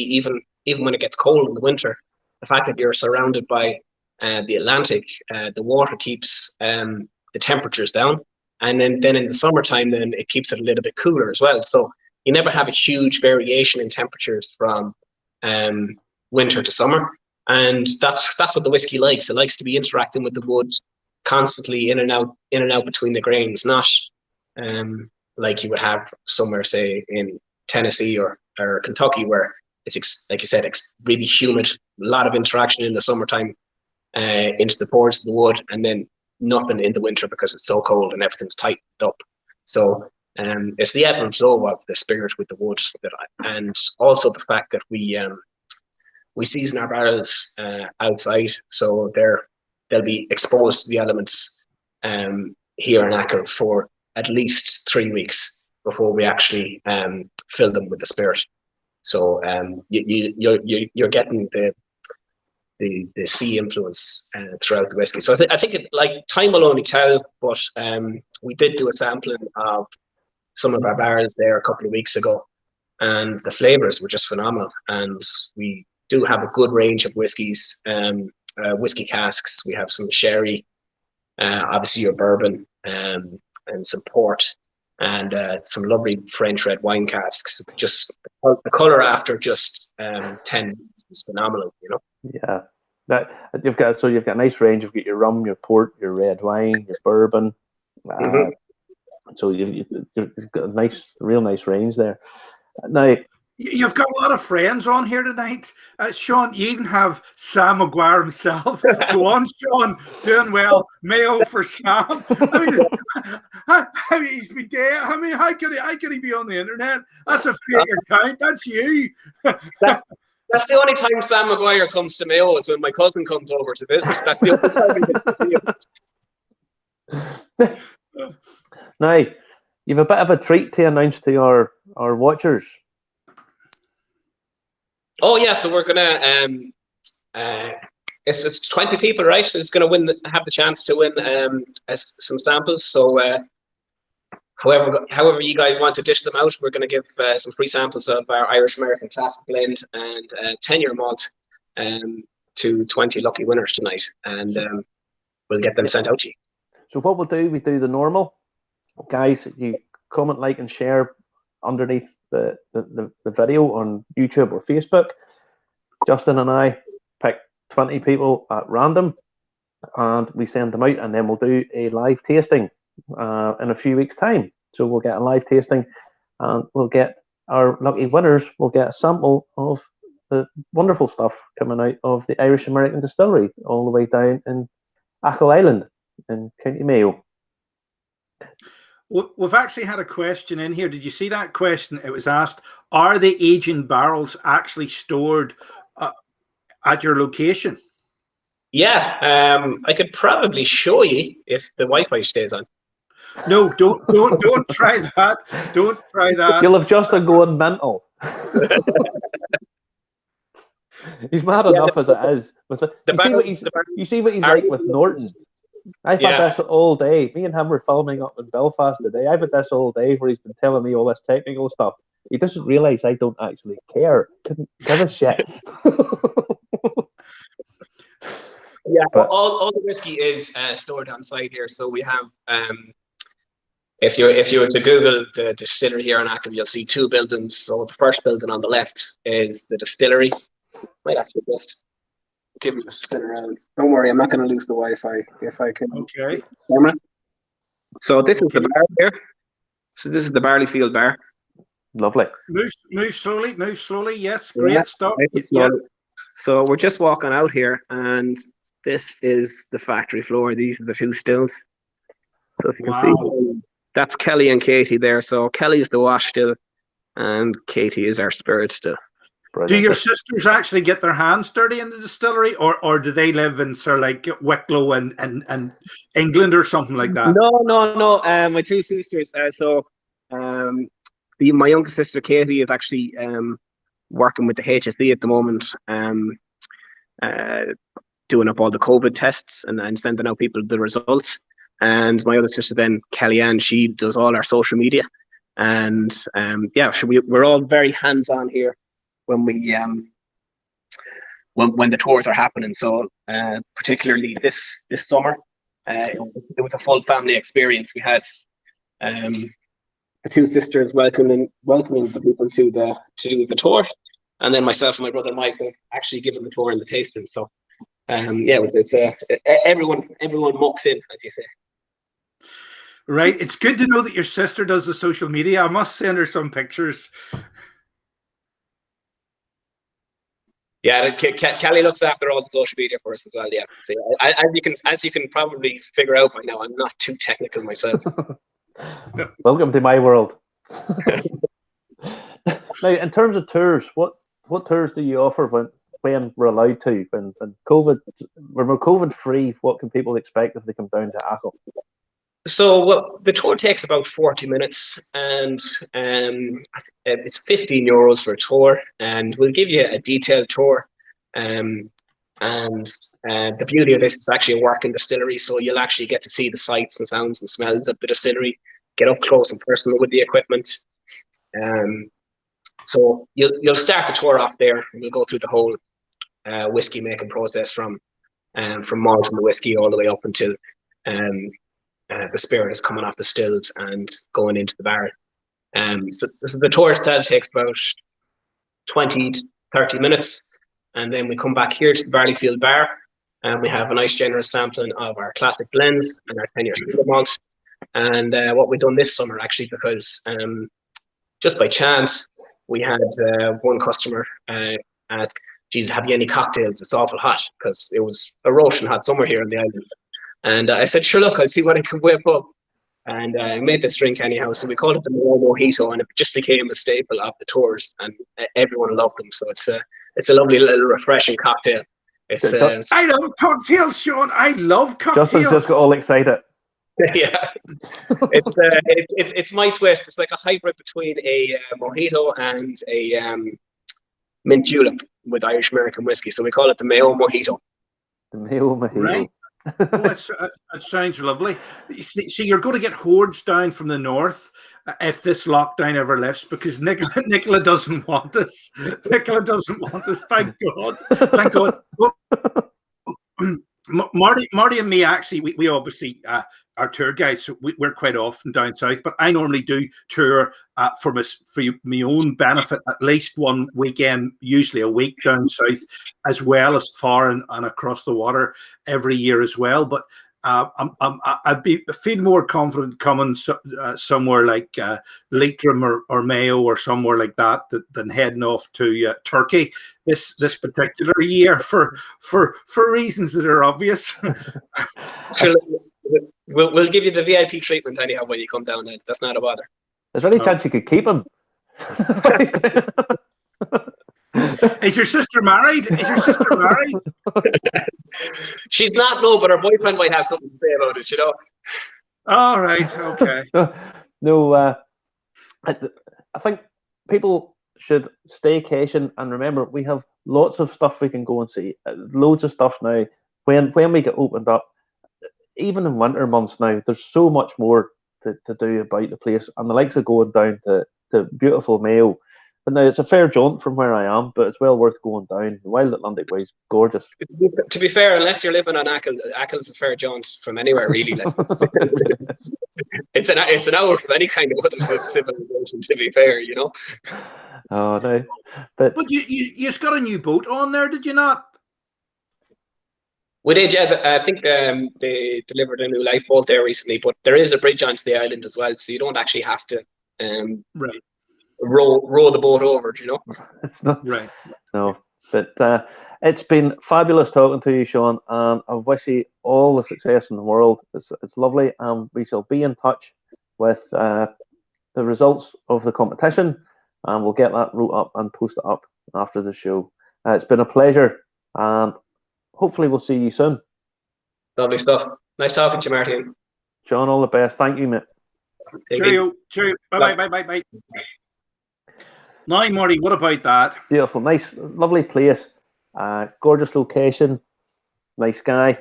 even when it gets cold in the winter. The fact that you're surrounded by the Atlantic, the water keeps the temperatures down, and then in the summertime, then it keeps it a little bit cooler as well. So you never have a huge variation in temperatures from winter to summer, and that's what the whiskey likes. It likes to be interacting with the wood constantly, in and out between the grains, not like you would have somewhere, say in Tennessee or Kentucky, where it's like you said, it's really humid, a lot of interaction in the summertime into the pores of the wood, and then nothing in the winter because it's so cold and everything's tightened up. So it's the ebb and flow of the spirit with the wood, and also the fact that we season our barrels outside, so they'll be exposed to the elements here in Achill for at least 3 weeks before we actually fill them with the spirit. So you're getting the sea influence throughout the whiskey. So I think time will only tell, but we did do a sampling of some of our barrels there a couple of weeks ago, and the flavors were just phenomenal. And we do have a good range of whiskies, whiskey casks. We have some sherry, obviously your bourbon, and some port, and some lovely French red wine casks. Just the color after just 10 minutes is phenomenal, Yeah, that you've got a nice range. You've got your rum, your port, your red wine, your bourbon. So you've got a real nice range there. Now, you've got a lot of friends on here tonight, Sean. You even have Sam McGuire himself. Go on, Sean, doing well. Mayo for Sam. I mean, he's been dead. I mean, how could he be on the internet? That's a fake account. That's you. That's the only time Sam McGuire comes to Mayo, is when my cousin comes over to visit. That's the only time he gets to see him. Now, you've a bit of a treat to announce to our watchers. Oh yeah, so we're gonna it's 20 people, right? Who's gonna have the chance to win some samples. So however you guys want to dish them out, we're gonna give some free samples of our Irish American Cask blend and 10-year malt to 20 lucky winners tonight, and we'll get them sent out to you. So what we'll do, we do the normal, guys. You comment, like, and share underneath the video on YouTube or Facebook. Justin and I pick 20 people at random, and we send them out, and then we'll do a live tasting in a few weeks' time. So we'll get a live tasting, and we'll get our lucky winners. We'll get a sample of the wonderful stuff coming out of the Irish American Distillery, all the way down in Achill Island in County Mayo. We've actually had a question in here. Did you see that question? It was asked, are the aging barrels actually stored at your location? Yeah, I could probably show you if the Wi-Fi stays on. No, don't try that. Don't try that. You'll have Justin going mental. He's mad enough as it is. You see what he's like with Norton. I've had this all day. Me and him were filming up in Belfast today. I've had this all day where he's been telling me all this technical stuff. He doesn't realise I don't actually care. Couldn't give a shit. Yeah, but all the whiskey is stored on site here. So we have, if you were to Google the distillery here in Achill, you'll see 2 buildings. So the first building on the left is the distillery. Might actually just give me a spin around. Don't worry, I'm not going to lose the Wi-Fi if I can. Okay. Camera. So this is the bar here. So this is the Barley Field Bar. Lovely. Move slowly. Yes, great stuff. Yeah. So we're just walking out here, and this is the factory floor. These are the 2 stills. So if you can see, that's Kelly and Katie there. So Kelly's the wash still, and Katie is our spirit still. Do your sisters actually get their hands dirty in the distillery, or do they live in sort of like Wicklow and England or something like that? No. My 2 sisters. My younger sister Katie is actually working with the HSE at the moment, doing up all the COVID tests and sending out people the results. And my other sister then, Kellyanne, she does all our social media. And so we're all very hands-on here when we when the tours are happening. So particularly this summer, it was a full family experience. We had the two sisters welcoming the people to the tour, and then myself and my brother Michael actually giving the tour and the tasting. So everyone mucks in, as you say. Right. It's good to know that your sister does the social media. I must send her some pictures. Yeah, Kelly looks after all the social media for us as well. Yeah, so as you can probably figure out by now, I'm not too technical myself. Welcome to my world. Now, in terms of tours, what tours do you offer when we're allowed to? When we're COVID free, what can people expect if they come down to Achill? So the tour takes about 40 minutes, and it's €15 for a tour, and we'll give you a detailed tour. And the beauty of this is actually a working distillery, so you'll actually get to see the sights and sounds and smells of the distillery, get up close and personal with the equipment. So you'll start the tour off there, and we'll go through the whole whiskey making process from malt and the whiskey all the way up until the spirit is coming off the stills and going into the barrel. So the tour itself takes about 20 to 30 minutes, and then we come back here to the Barleyfield Bar, and we have a nice generous sampling of our classic blends and our 10-year single malt. And what we've done this summer, actually, because just by chance, we had one customer ask, "Geez, have you any cocktails? It's awful hot," because it was a roasting hot summer here on the island. And I said, "Sure, look, I'll see what I can whip up." And I made this drink anyhow. So we called it the Mojito, and it just became a staple of the tours, and everyone loved them. So it's a lovely little refreshing cocktail. I love cocktails, Sean. I love cocktails. Justin's just got all excited. Yeah, it's my twist. It's like a hybrid between a Mojito and a mint julep with Irish American whiskey. So we call it the Mayo Mojito. The Mayo Mojito. Right. It sounds lovely. See, you're going to get hordes down from the north if this lockdown ever lifts, because Nicola doesn't want us. Nicola doesn't want us. Thank God. Thank God. Marty and me, actually, we obviously are tour guides, so we're quite often down south. But I normally do tour for my own benefit, at least one weekend, usually a week down south, as well as far and across the water every year as well. But I'd feel more confident coming somewhere like Leitrim or Mayo or somewhere like that than heading off to Turkey this particular year for reasons that are obvious. So we'll give you the VIP treatment anyhow when you come down there. That's not a bother. There's any chance you could keep him? Is your sister married? She's not, no, but her boyfriend might have something to say about it, you know. All right, okay. No, I think people should staycation, and remember, we have lots of stuff we can go and see. Loads of stuff now. When we get opened up, even in winter months now, there's so much more to do about the place, and the likes of going down to beautiful Mayo. But now it's a fair jaunt from where I am, but it's well worth going down. The Wild Atlantic Way is gorgeous. To be fair, unless you're living on Achill, Achill's a fair jaunt from anywhere really. Like, it's an hour from any kind of other civilization. To be fair, you know. Oh no, but you just got a new boat on there, did you not? We did, yeah. I think they delivered a new lifeboat there recently, but there is a bridge onto the island as well, so you don't actually have to right. row the boat over, you know. It's not right. No, but it's been fabulous talking to you, Sean, and I wish you all the success in the world. It's lovely, and we shall be in touch with the results of the competition, and we'll get that wrote up and post it up after the show. It's been a pleasure, and hopefully we'll see you soon. Lovely stuff. Nice talking to you, Martin. Sean, all the best. Thank you, mate. Cheerio. Bye. Now, Marty, what about that? Beautiful, nice, lovely place. Gorgeous location, nice guy.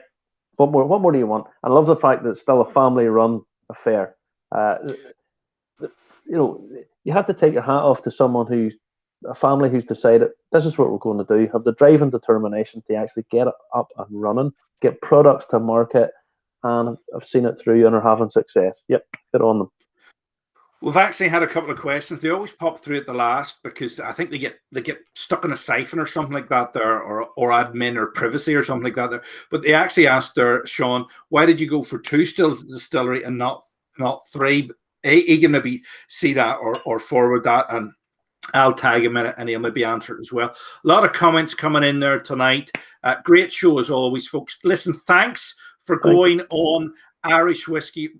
What more do you want? I love the fact that it's still a family-run affair. You have to take your hat off to someone a family who's decided this is what we're going to do, have the drive and determination to actually get it up and running, get products to market, and I've seen it through and are having success. Yep, good on them. We've actually had a couple of questions. They always pop through at the last because I think they get stuck in a siphon or something like that there, or admin or privacy or something like that there. But they actually asked there, Sean, why did you go for 2 distillery and not 3? He can maybe see that or forward that, and I'll tag him in it and he'll maybe answer it as well. A lot of comments coming in there tonight. Great show as always, folks. Listen, thanks for going on Irish Whiskey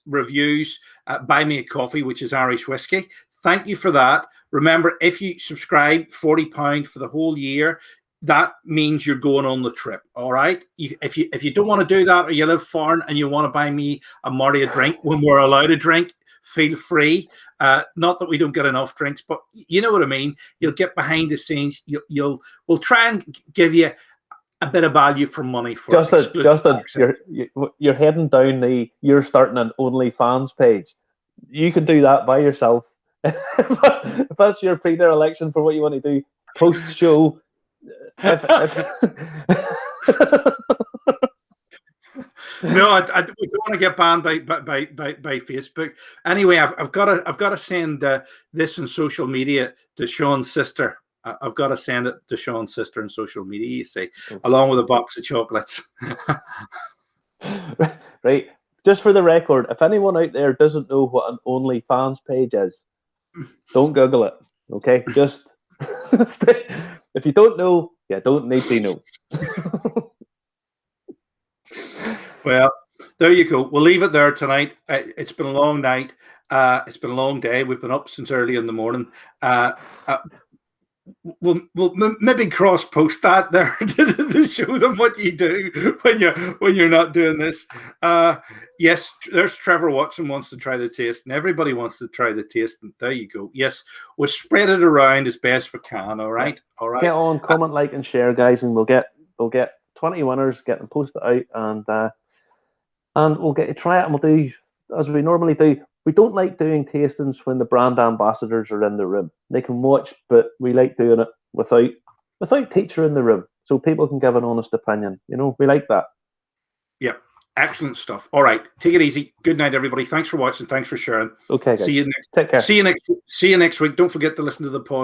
reviews. Buy Me a Coffee, which is Irish Whiskey. Thank you for that. Remember, if you subscribe, £40 for the whole year, that means you're going on the trip. All right. If you don't want to do that, or you live foreign and you want to buy me and Marty a drink when we're allowed a drink, feel free. Not that we don't get enough drinks, but you know what I mean. You'll get behind the scenes. We'll try and give you a bit of value for money. For Justin, you're heading down you're starting an OnlyFans page. You can do that by yourself. If that's your predilection for what you want to do, post show. No, we don't want to get banned by Facebook. Anyway, I've got to send this on social media to Sean's sister. I've got to send it to Sean's sister on social media, you see, along with a box of chocolates. Right. Just for the record, if anyone out there doesn't know what an OnlyFans page is, don't Google it. Okay? Just if you don't know, you don't need to know. Well, there you go. We'll leave it there tonight. It's been a long night. It's been a long day. We've been up since early in the morning. We'll maybe cross post that there to show them what you do when you're not doing this. Yes, there's Trevor Watson wants to try the taste, and everybody wants to try the taste. And there you go. Yes, we'll spread it around as best we can. All right. Get on, comment, like, and share, guys, and we'll get 20 winners, get them posted out, and we'll get to try it, and we'll do as we normally do. We don't like doing tastings when the brand ambassadors are in the room. They can watch, but we like doing it without teacher in the room, so people can give an honest opinion. We like that. Yep, excellent stuff. All right, take it easy. Good night, everybody. Thanks for watching. Thanks for sharing. Okay, guys. See you next. Take care. See you next week. Don't forget to listen to the pod.